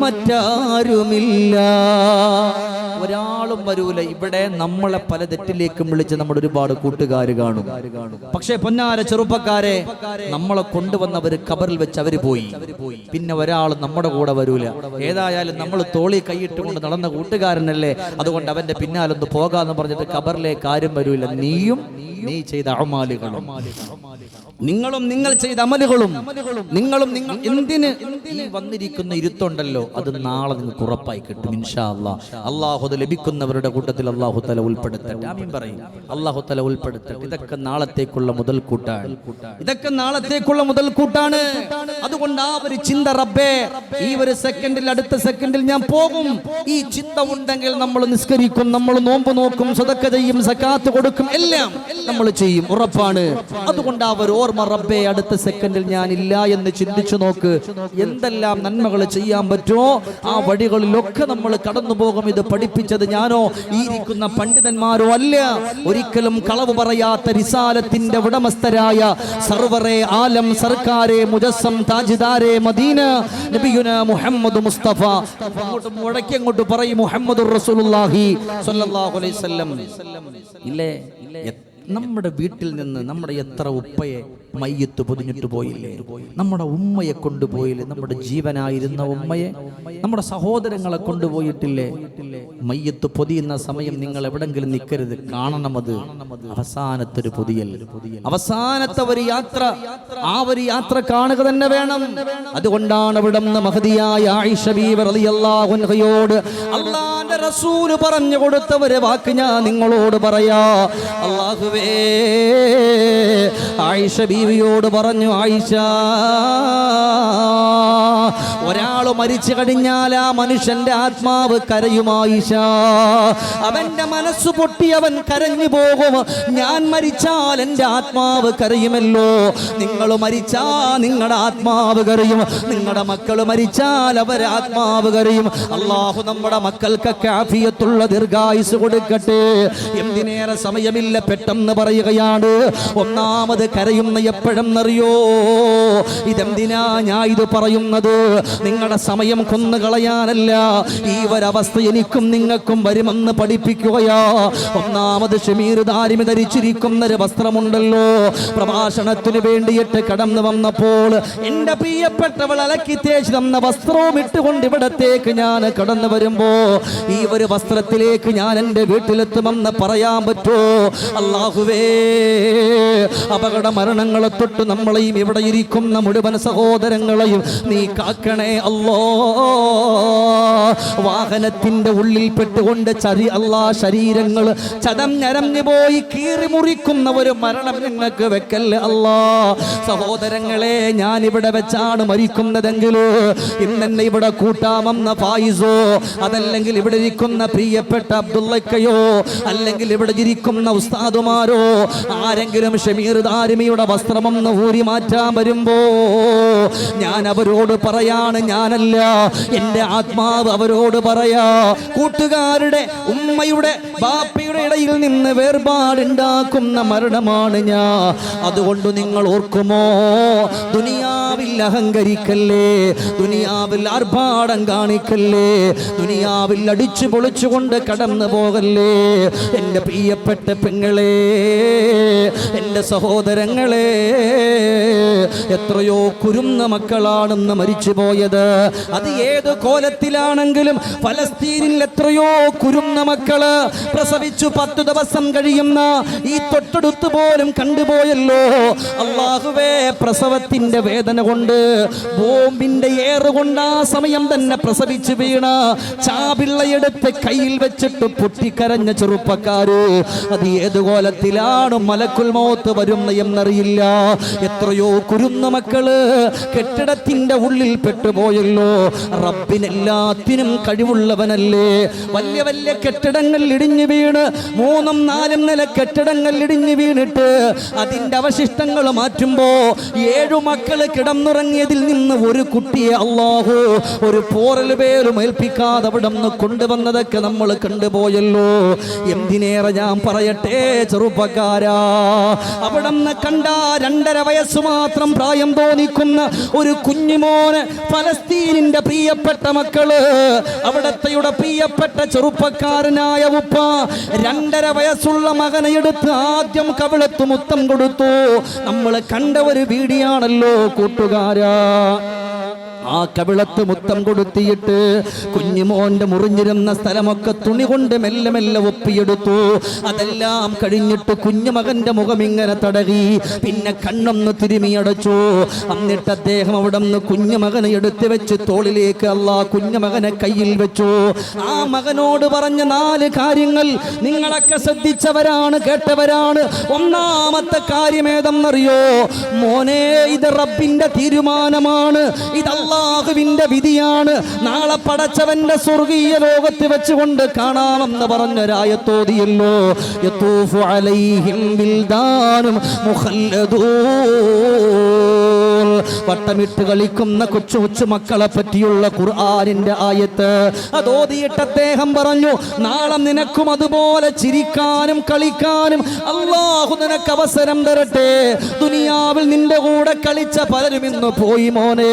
മറ്റാരുമില്ല. ഒരാളും വരൂല. ഇവിടെ നമ്മളെ പല തെറ്റിലേക്കും വിളിച്ച് നമ്മുടെ ഒരുപാട് കൂട്ടുകാർ കാണും. പക്ഷേ പൊന്നാര ചെറുപ്പക്കാരെ, നമ്മളെ കൊണ്ടുവന്നവര് ഖബറിൽ വെച്ച് അവര് പോയി. പിന്നെ ഒരാൾ നമ്മുടെ കൂടെ വരൂല. ഏതായാലും നമ്മൾ തോളി കൈയിട്ടുകൊണ്ട് നടന്ന കൂട്ടുകാരനല്ലേ, അതുകൊണ്ട് അവന്റെ പിന്നാലൊന്ന് പോകാന്ന് പറഞ്ഞിട്ട് ഖബറിലേക്ക് ആരും വരൂല. നീയും നീ ചെയ്ത അമാലുകളും നിങ്ങളും നിങ്ങൾ ചെയ്ത അമലുകളും നിങ്ങളും നിങ്ങൾ എന്തിന് ഈ വന്നിരിക്കുന്ന ഇരുത്തുണ്ടല്ലോ, അത് നാളെ നിങ്ങൾക്ക് ഉറപ്പായി കിട്ടും ഇൻഷാ അല്ലാഹ്. അല്ലാഹു അത് ലഭിക്കുന്നവരുടെ കൂട്ടത്തിൽ അല്ലാഹു തആല ഉൾപ്പെടുത്തട്ടെ. ആമീൻ പറയും. അല്ലാഹു തആല ഉൾപ്പെടുത്തട്ടെ. ഇതൊക്കെ നാളത്തേക്കുള്ള മുതൽക്കൂട്ടാണ്. ഇതൊക്കെ നാളത്തേക്കുള്ള മുതൽക്കൂട്ടാണ്. അതുകൊണ്ട് ആ ഒരു ചിന്ത, റബ്ബേ ഈ ഒരു സെക്കൻഡിൽ അടുത്ത സെക്കൻഡിൽ ഞാൻ പോകും, ഈ ചിന്ത ഉണ്ടെങ്കിൽ നമ്മൾ നിസ്കരിക്കും, നമ്മൾ നോമ്പ് നോക്കും, സദഖ ചെയ്യും, സകാത്ത് കൊടുക്കും, എല്ലാം നമ്മൾ ചെയ്യും, ഉറപ്പാണ്. അതുകൊണ്ട് ആ ഒരു ഓർമ്മ, റബ്ബേ അടുത്ത സെക്കൻഡിൽ ഞാൻ ഇല്ല എന്ന് ചിന്തിച്ചു നോക്ക്. എന്തെല്ലാം നന്മകൾ ചെയ്യാൻ പറ്റുമോ ആ വഴികളിലൊക്കെ നമ്മൾ കടന്നു പോകും. ഇത് പഠിപ്പിച്ചത് ഞാനോ ഈ ഇരിക്കുന്ന പണ്ഡിതന്മാരോ അല്ല. ഒരിക്കലും കളവ് പറയാത്ത റിസാലത്തിന്റെ ഉടമസ്ഥരായ സർവറെ ആലം സർക്കാരെ മുജസ്സം താജ്ദാരെ മദീന നബിയുനാ മുഹമ്മദ് മുസ്തഫ, മുടക്കി അങ്ങോട്ട് പറയും മുഹമ്മദുർ റസൂലുള്ളാഹി സ്വല്ലല്ലാഹു അലൈഹി വസല്ലം. ഇല്ലേ, നമ്മുടെ വീട്ടിൽ നിന്ന് നമ്മുടെ എത്ര ഉപ്പയെ മയ്യത്ത് പൊതിഞ്ഞിട്ട് പോയില്ലേ, നമ്മുടെ ഉമ്മയെ കൊണ്ടുപോയില്ലേ, നമ്മുടെ ജീവനായിരുന്ന ഉമ്മയെ, നമ്മുടെ സഹോദരങ്ങളെ കൊണ്ടുപോയിട്ടില്ലേ? മയ്യത്ത് പൊതിയുന്ന സമയം നിങ്ങൾ എവിടെങ്കിലും നിൽക്കരുത്, കാണണം. അത് അവസാനത്തെ ഒരു പൊതിയൽ, അവസാനത്തെ ഒരു യാത്ര, ആ ഒരു യാത്ര കാണുക തന്നെ വേണം. അതുകൊണ്ടാണ് അവിടെ മഹദിയായ ആയിഷ ബീവി റളിയല്ലാഹു അൻഹയോട് അല്ലാഹുവിന്റെ റസൂൽ പറഞ്ഞു കൊടുത്ത ഒരു വാക്ക് ഞാൻ നിങ്ങളോട് പറയാ. അല്ലാഹുവേ, ആയിഷ ബീവിയോട് പറഞ്ഞു, ആയിഷ, ഒരാൾ മരിച്ചു കഴിഞ്ഞാൽ ആ മനുഷ്യന്റെ ആത്മാവ് കരയും ആയിഷ. അവന്റെ മനസ്സ് പൊട്ടി അവൻ കരഞ്ഞു പോകും. ഞാൻ മരിച്ചാൽ എൻ്റെ ആത്മാവ് കരയുമല്ലോ. നിങ്ങൾ മരിച്ചാ നിങ്ങളുടെ ആത്മാവ് കരയും, നിങ്ങളുടെ മക്കൾ മരിച്ചാൽ അവരെ ആത്മാവ് കരയും. അള്ളാഹു നമ്മുടെ മക്കൾക്കൊക്കെ ആഫിയത്തുള്ള ദീർഘായുസ് കൊടുക്കട്ടെ. എന്തിനേറെ സമയമില്ല, പെട്ടെന്ന് പറയുകയാണ്. ഒന്നാമത് കരയുന്ന എപ്പോഴെന്നറിയോ? ഇതെന്തിനാ ഞാൻ ഇത് പറയുന്നത്? നിങ്ങളുടെ സമയം കൊന്നുകളയാനല്ല, ഈ ഒരവസ്ഥ എനിക്കും നിങ്ങൾക്കും വരുമെന്ന് പഠിപ്പിക്കുകയാ. ഒന്നാമത് ഷമീർ ദാരിമി ധരിച്ചിരിക്കുന്ന ഒരു വസ്ത്രമുണ്ടല്ലോ, പ്രഭാഷണത്തിന് വേണ്ടിയിട്ട് കടന്നു വന്നപ്പോൾ എന്റെ പ്രിയപ്പെട്ടവൾ അലക്കി തേച്ച് തന്ന വസ്ത്രവും ഇട്ടുകൊണ്ട് ഇവിടത്തേക്ക് ഞാൻ കടന്നു വരുമ്പോ ഈ ഒരു വസ്ത്രത്തിലേക്ക് ഞാൻ എൻ്റെ വീട്ടിലെത്തുമെന്ന് പറയാൻ പറ്റുമോ? അല്ലാഹുവേ, അപകട മരണങ്ങളെ തൊട്ട് നമ്മളെയും ഇവിടെ ഇരിക്കുന്ന മുഴുവൻ സഹോദരങ്ങളെയും നീ കാക്കണേ അല്ലോ. വാഹനത്തിന്റെ ഉള്ളിൽ പെട്ടുകൊണ്ട് ശരീരങ്ങൾ ചതഞ്ഞരഞ്ഞു പോയി കീറി മുറിക്കുന്ന ഒരു മരണം നിങ്ങൾക്ക് വെക്കല്ലേ അല്ലാ. സഹോദരങ്ങളെ, ഞാൻ ഇവിടെ വെച്ചാണ് മരിക്കുന്നതെങ്കിൽ ഇന്നെന്നെ ഇവിടെ കൂട്ടാമെന്ന ഫായിസോ, അതല്ലെങ്കിൽ ഇവിടെ ഇരിക്കുന്ന പ്രിയപ്പെട്ട അബ്ദുള്ളക്കയോ, അല്ലെങ്കിൽ ഇവിടെ ഇരിക്കുന്ന ഉസ്താദുമാരോ ആരെങ്കിലും ഷമീർ ദാരിമിയുടെ വസ്ത്രമൊന്ന് ഊരി മാറ്റാൻ വരുമ്പോ ഞാൻ അവരോട് പറയാണ്, ഞാനല്ല, എൻ്റെ ആത്മാവ് അവരോട് പറയാ, കൂട്ടുകാരുടെ ഉമ്മയുടെ ബാപ്പയുടെ ഇടയിൽ നിന്ന് വേർപാടുണ്ടാക്കുന്ന മരണമാണ് ഞാൻ. അതുകൊണ്ട് നിങ്ങൾ ഓർക്കുമോ, ദുനിയാവിൽ അഹങ്കരിക്കല്ലേ, ദുനിയാവിൽ ആർഭാടം കാണിക്കല്ലേ, ദുനിയാവിൽ അടിച്ചു പൊളിച്ചുകൊണ്ട് കടന്നു പോകല്ലേ. എൻ്റെ പ്രിയപ്പെട്ട പെങ്ങളെ, എൻ്റെ സഹോദരങ്ങളെ, എത്രയോ കുരുന്ന മക്കളാണെന്ന് മരിച്ചു പോയത്. അത് ഏത് കോലത്തിലാണെങ്കിലും ഫലസ്തീനിൽ എത്രയോ കുരുന്ന മക്കള് പ്രസവിച്ചു 10 ദിവസം കഴിയുന്ന ഈ തൊട്ടടുത്ത് പോലും കണ്ടുപോയല്ലോ. അല്ലാഹുവേ, പ്രസവത്തിന്റെ വേദന കൊണ്ട്, ബോംബിന്റെ ഏറുകൊണ്ട് ആ സമയം തന്നെ പ്രസവിച്ചു വീണ ചാപിള്ളയെടുത്ത് കയ്യിൽ വെച്ചിട്ട് പൊട്ടിക്കരഞ്ഞ ചെറുപ്പക്കാര്, അത് ഏത് കോലത്തിലാണ് മലക്കുൽ മൗത്ത് വരുന്ന എന്നറിയില്ല. എത്രയോ കുരുന്ന മക്കള് കെട്ടിടത്തിന്റെ ഉള്ളിൽ പെട്ടുപോയല്ലോ. റബ്ബിനെല്ലാത്തിനും കഴിവുള്ളവനല്ലേ. വലിയ വലിയ കെട്ടിടങ്ങൾ ഇടിഞ്ഞു വീണ് 3ഉം 4ഉം നില കെട്ടിടങ്ങൾ ഇടിഞ്ഞു വീണിട്ട് അതിന്റെ അവശിഷ്ടങ്ങൾ മാറ്റുമ്പോ 7 മക്കള് കിടന്നുറങ്ങിയതിൽ നിന്ന് ഒരു കുട്ടിയെ അല്ലാഹു ഒരു പോറൽ പേരും ഏൽപ്പിക്കാതെ അവിടെ നിന്ന് കൊണ്ടുവന്നതൊക്കെ നമ്മൾ കണ്ടുപോയല്ലോ. എന്തിനേറെ ഞാൻ പറയട്ടെ ചെറുപ്പക്കാരാ, അവിടെ നിന്ന് കണ്ട 2.5 വയസ്സ് മാത്രം പ്രായം തോന്നിക്കുന്ന ഒരു കുഞ്ഞുമോന്, ഫലസ്തീനിന്റെ പ്രിയപ്പെട്ട മക്കള്, അവിടത്തെയുടെ പ്രിയപ്പെട്ട ചെറുപ്പക്കാരനായ ഉപ്പ 2.5 വയസ്സുള്ള മകനെ എടുത്ത് ആദ്യം കവിളത്ത് മുത്തം കൊടുത്തു. നമ്മൾ കണ്ട ഒരു വീഡിയോയാണല്ലോ കൂട്ടുകാരാ. ആ കവിളത്ത് മുത്തം കൊടുത്തിയിട്ട് കുഞ്ഞുമോന്റെ മുറിഞ്ഞിരുന്ന സ്ഥലമൊക്കെ തുണി കൊണ്ട് മെല്ലെ മെല്ലെ ഒപ്പിയെടുത്തു. അതെല്ലാം കഴിഞ്ഞിട്ട് കുഞ്ഞുമകന്റെ മുഖം ഇങ്ങനെ തടകി, പിന്നെ കണ്ണൊന്ന് തിരുമിയടച്ചു. എന്നിട്ട് അദ്ദേഹം അവിടെ നിന്ന് കുഞ്ഞുമകനെ എടുത്തു വെച്ച് തോളിലേക്ക് കുഞ്ഞുമകനെ കയ്യിൽ വെച്ചു. ആ മകനോട് പറഞ്ഞ 4 കാര്യങ്ങൾ നിങ്ങളൊക്കെ ശ്രദ്ധിച്ചവരാണ്, കേട്ടവരാണ്. ഒന്നാമത്തെ കാര്യം ഏതെന്നറിയോ? മോനെ, ഇത് റബ്ബിന്റെ തീരുമാനമാണ്, ഇത് അല്ലാഹുവിന്റെ വിധിയാണ്. നാളെ പടച്ചവന്റെ സ്വർഗീയ ലോകത്ത് വെച്ചുകൊണ്ട് കാണാമെന്ന് പറഞ്ഞൊരായത്തോതിയല്ലോ. യതൂഫു അലൈഹിം ബിൽദാനും മുഖല്ലദൂൻ, വട്ടമിട്ട് കളിക്കുന്ന കൊച്ചു കൊച്ചു മക്കളെ പറ്റിയുള്ള ഖുർആനിന്റെ ആയത്ത് അതോതിയിട്ട് അദ്ദേഹം പറഞ്ഞു, നാളെ നിനക്കും അതുപോലെ ചിരിക്കാനും കളിക്കാനും അല്ലാഹു നിനക്ക് അവസരം തരട്ടെ. ദുനിയാവിൽ നിന്റെ കൂടെ കളിച്ച പലരും ഇന്ന് പോയി മോനെ.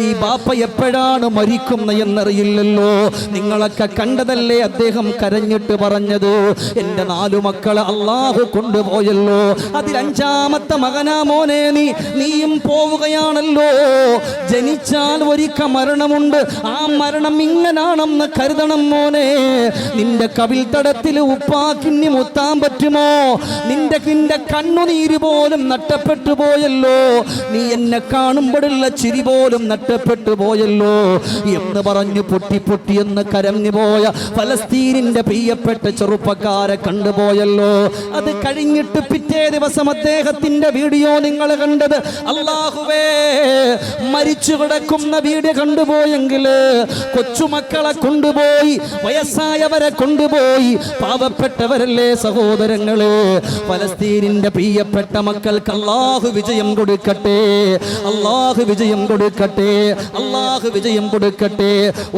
ഈ ബാപ്പ എപ്പോഴാണ് മരിക്കുന്ന എന്നറിയില്ലല്ലോ. നിങ്ങളൊക്കെ കണ്ടതല്ലേ അദ്ദേഹം കരഞ്ഞിട്ട് പറഞ്ഞത്, എൻ്റെ 4 മക്കളെ അല്ലാഹു കൊണ്ടുപോയല്ലോ. അതിൽ 5ാമത്തെ മകനാ മോനെ നീയും പോവുകയാണല്ലോ. ജനിച്ചാൽ ഒരിക്ക മരണമുണ്ട്, ആ മരണം ഇങ്ങനാണെന്ന് കരുതണം മോനെ. നിന്റെ കവിൽ തടത്തിൽ ഉപ്പാക്കിന്നി മുത്താൻ പറ്റുമോ? നിന്റെ കണ്ണുനീര് പോലും നഷ്ടപ്പെട്ടു പോയല്ലോ. നീ എന്നെ കാണുമ്പോഴുള്ള ചിരി പോലും നഷ്ടപ്പെട്ടു പോയല്ലോ എന്ന് പറഞ്ഞു പൊട്ടി പൊട്ടി എന്ന് കരഞ്ഞു പോയ ഫലസ്തീനിന്റെ പ്രിയപ്പെട്ട ചെറുപ്പക്കാരെ കണ്ടുപോയല്ലോ. അത് കഴിഞ്ഞിട്ട് പിറ്റേ ദിവസം അദ്ദേഹത്തിന്റെ വീഡിയോ നിങ്ങൾ കണ്ടത്. അല്ലാഹുവേ, മരിച്ചു കിടക്കുന്ന വീഡിയോ കണ്ടുപോയെങ്കിൽ കൊച്ചുമക്കളെ കൊണ്ടുപോയി, വയസ്സായവരെ കൊണ്ടുപോയി, പാവപ്പെട്ടവരല്ലേ സഹോദരങ്ങളെ. ഫലസ്തീനിന്റെ പ്രിയപ്പെട്ട മക്കൾക്ക് അല്ലാഹു വിജയം കൊടുക്കട്ടെ, അല്ലാഹു വിജയം കൊടുക്കട്ടെ, അല്ലാഹു വിജയം കൊടുക്കട്ടെ.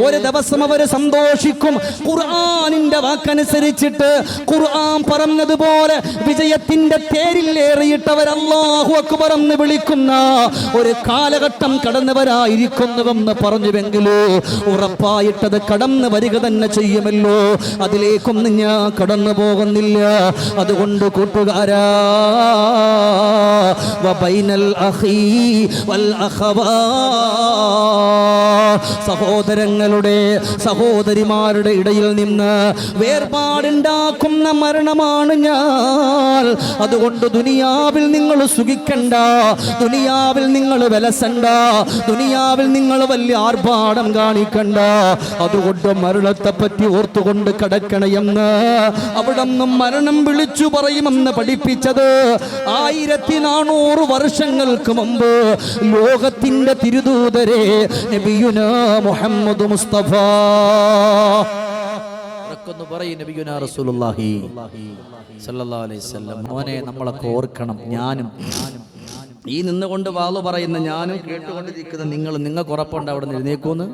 ഒരു ദിവസം അവർ സന്തോഷിക്കും. ഖുർആനിന്റെ വാക്കനുസരിച്ചിട്ട് ഖുർആൻ പറഞ്ഞതുപോലെ വിജയത്തിന്റെ തേരിൽ ഏറിയിട്ടവർ അല്ലാഹു അക്ബർ എന്ന് വിളിക്കുന്ന ഒരു കാലഘട്ടം കടന്നവരായിരിക്കുന്നുവെന്ന് പറഞ്ഞുവെങ്കിലോ ഉറപ്പായിട്ടത് കടന്നു വരിക തന്നെ ചെയ്യുമല്ലോ. അതിലേക്കൊന്നും ഞാൻ കടന്നു പോകുന്നില്ല. അതുകൊണ്ട് കൂട്ടുകാരാ, വബൈനൽ അഖീ വൽ അഖവാ, സഹോദരങ്ങളുടെ സഹോദരിമാരുടെ ഇടയിൽ നിന്ന് വേർപാടുണ്ടാക്കുന്ന മരണമാണ് ഞാൻ. അതുകൊണ്ട് ദുനിയാവിൽ നിങ്ങൾ സുഖിക്കണ്ട, ദുനിയാവിൽ നിങ്ങൾ വിലസണ്ട, ദുനിയാവിൽ നിങ്ങൾ വലിയ ആർഭാടം കാണിക്കണ്ട. അതുകൊണ്ട് മരണത്തെ പറ്റി ഓർത്തുകൊണ്ട് കിടക്കണമെന്ന് അവിടെ നിന്നും മരണം വിളിച്ചു പറയുമെന്ന് പഠിപ്പിച്ചത് 1400 വർഷങ്ങൾക്ക് മുമ്പ് ലോകത്തിന്റെ തിരുദൂതരെ നബിയുനാ മുഹമ്മദ് മുസ്തഫ പറയും. നബിയുനാ റസൂലുള്ളാഹി സ്വല്ലല്ലാഹു അലൈഹി വസല്ലം, മോനെ നമ്മളൊക്കെ ഓർക്കണം. ഞാനും ഈ നിന്നുകൊണ്ട് വാള് പറയുന്ന ഞാനും കേട്ടുകൊണ്ടിരിക്കുന്ന നിങ്ങൾക്ക് ഉറപ്പുണ്ട് അവിടെ നിന്ന് എഴുന്നേക്കൂന്ന്?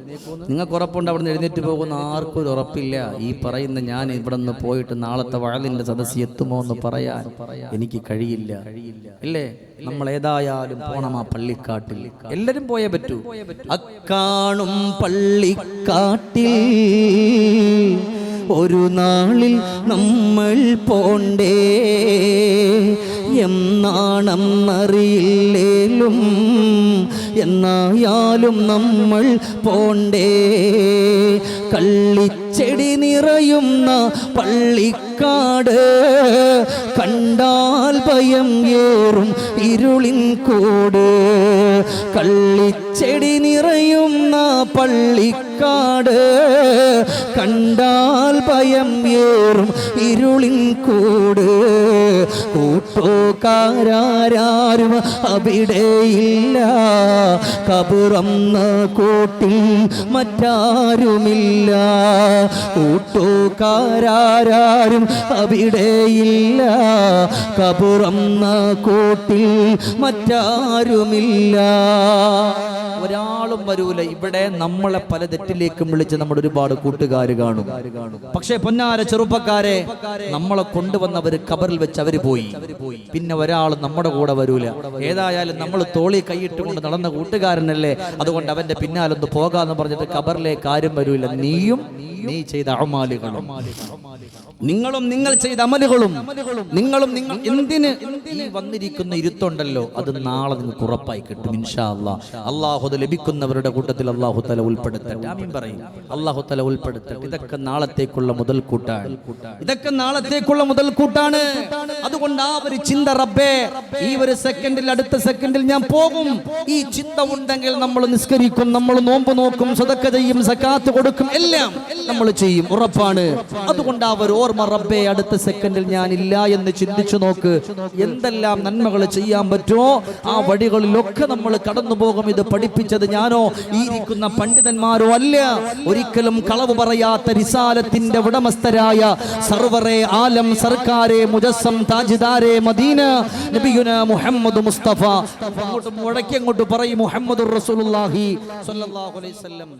നിങ്ങൾക്ക് ഉറപ്പുണ്ട് അവിടെ നിന്ന് എഴുന്നേറ്റ് പോകുന്ന ആർക്കും ഒരു ഉറപ്പില്ല. ഈ പറയുന്ന ഞാൻ ഇവിടെ നിന്ന് പോയിട്ട് നാളത്തെ വാളിന്റെ സദസ്സിൽ എത്തുമോ എന്ന് പറയാൻ എനിക്ക് കഴിയില്ല. ഇല്ലേ? നമ്മൾ ഏതായാലും പോണം ആ പള്ളിക്കാട്ടിൽ. എല്ലാരും പോയേ പറ്റൂ. അക്കാണും പള്ളിക്കാട്ടിൽ ഒരു നാളിൽ നമ്മൾ പോണ്ടേ, എന്നാണെന്നറിയില്ലേലും എന്നായാലും നമ്മൾ പോണ്ടേ. കള്ളിച്ചെടി നിറയുന്ന പള്ളിക്കാട് കണ്ടാൽ ഭയം ഏറും ഇരുളിൻ കൂട്. കള്ളിച്ചെടി നിറയുന്ന പള്ളിക്കാട് കണ്ടാൽ ഭയം ഏറും ഇരുളിൻ കൂട്. കൂട്ടുകാരാരും അവിടെയില്ല, കബറന്ന കൂട്ടിൽ മറ്റാരുമില്ല. കൂട്ടുകാരാരും അവിടെയില്ല, കബറന്ന കൂട്ടിൽ മറ്റാരുമില്ല. ഒരാളും വരൂല. ഇവിടെ നമ്മളെ പല തെറ്റിലേക്കും വിളിച്ച് നമ്മുടെ ഒരുപാട് കൂട്ടുകാർ കാണും. പക്ഷേ പൊന്നാര ചെറുപ്പക്കാരെ, നമ്മളെ കൊണ്ടുവന്നവര് കബറിൽ വെച്ച് അവര് പോയി. പിന്നെ ഒരാൾ നമ്മുടെ കൂടെ വരൂല. ഏതായാലും നമ്മൾ തോളി കൈയിട്ടുകൊണ്ട് നടന്ന കൂട്ടുകാരനല്ലേ, അതുകൊണ്ട് അവന്റെ പിന്നാലൊന്ന് പോകാന്ന് പറഞ്ഞിട്ട് കബറിലേക്ക് ആരും വരൂല. നീയും നീ ചെയ്ത അമാലുകളും, നിങ്ങളും നിങ്ങൾ ചെയ്ത അമലുകളും, നിങ്ങളും നിങ്ങൾ എന്തിന് ഈ വന്നിരിക്കുന്ന ഇരുത്തുണ്ടല്ലോ, അത് നാളെ നിങ്ങൾക്ക് ഉറപ്പായി കിട്ടും ഇൻഷാ അല്ലാഹ്. അല്ലാഹു അത് ലഭിക്കുന്നവരുടെ കൂട്ടത്തിൽ അല്ലാഹു തആല ഉൾപ്പെടുത്തട്ടെ. ആമീൻ പറയും. അല്ലാഹു തആല ഉൾപ്പെടുത്തട്ടെ. ഇതൊക്കെ നാളത്തേക്കുള്ള മുതൽക്കൂട്ടാണ്. ഇതൊക്കെ നാളത്തേക്കുള്ള മുതൽക്കൂട്ടാണ്. അതുകൊണ്ട് ആ ഒരു ചിന്ത, റബ്ബേ ഈ ഒരു സെക്കൻഡിൽ അടുത്ത സെക്കൻഡിൽ ഞാൻ പോകും, ഈ ചിന്ത ഉണ്ടെങ്കിൽ നമ്മൾ നിസ്കരിക്കും, നമ്മൾ നോമ്പ് നോക്കും, സദഖ ചെയ്യും, സകാത്ത് കൊടുക്കും, എല്ലാം നമ്മൾ ചെയ്യും, ഉറപ്പാണ്. അതുകൊണ്ട് ആ ഒരു ഓർമ്മ, റബ്ബേ അടുത്ത സെക്കൻഡിൽ ഞാൻ ഇല്ല എന്ന് ചിന്തിച്ചു നോക്ക്. എന്തെല്ലാം നന്മകൾ ചെയ്യാൻ പറ്റുമോ ആ വഴികളിലൊക്കെ നമ്മൾ കടന്നു പോകും. ഇത് പഠിപ്പിച്ചത് ഞാനോ ഈ ഇരിക്കുന്ന പണ്ഡിതന്മാരോ അല്ല. ഒരിക്കലും കളവ് പറയാത്ത റിസാലത്തിന്റെ ഉടമസ്ഥരായ സർവറെ ആലം സർക്കാരെ മുജസ്സം താജ്ദാരെ മദീന നബിയുനാ മുഹമ്മദ് മുസ്തഫ. അങ്ങോട്ട് മുഴക്കി അങ്ങോട്ട് പറയും മുഹമ്മദുർ റസൂലുള്ളാഹി സ്വല്ലല്ലാഹു അലൈഹി വസല്ലം.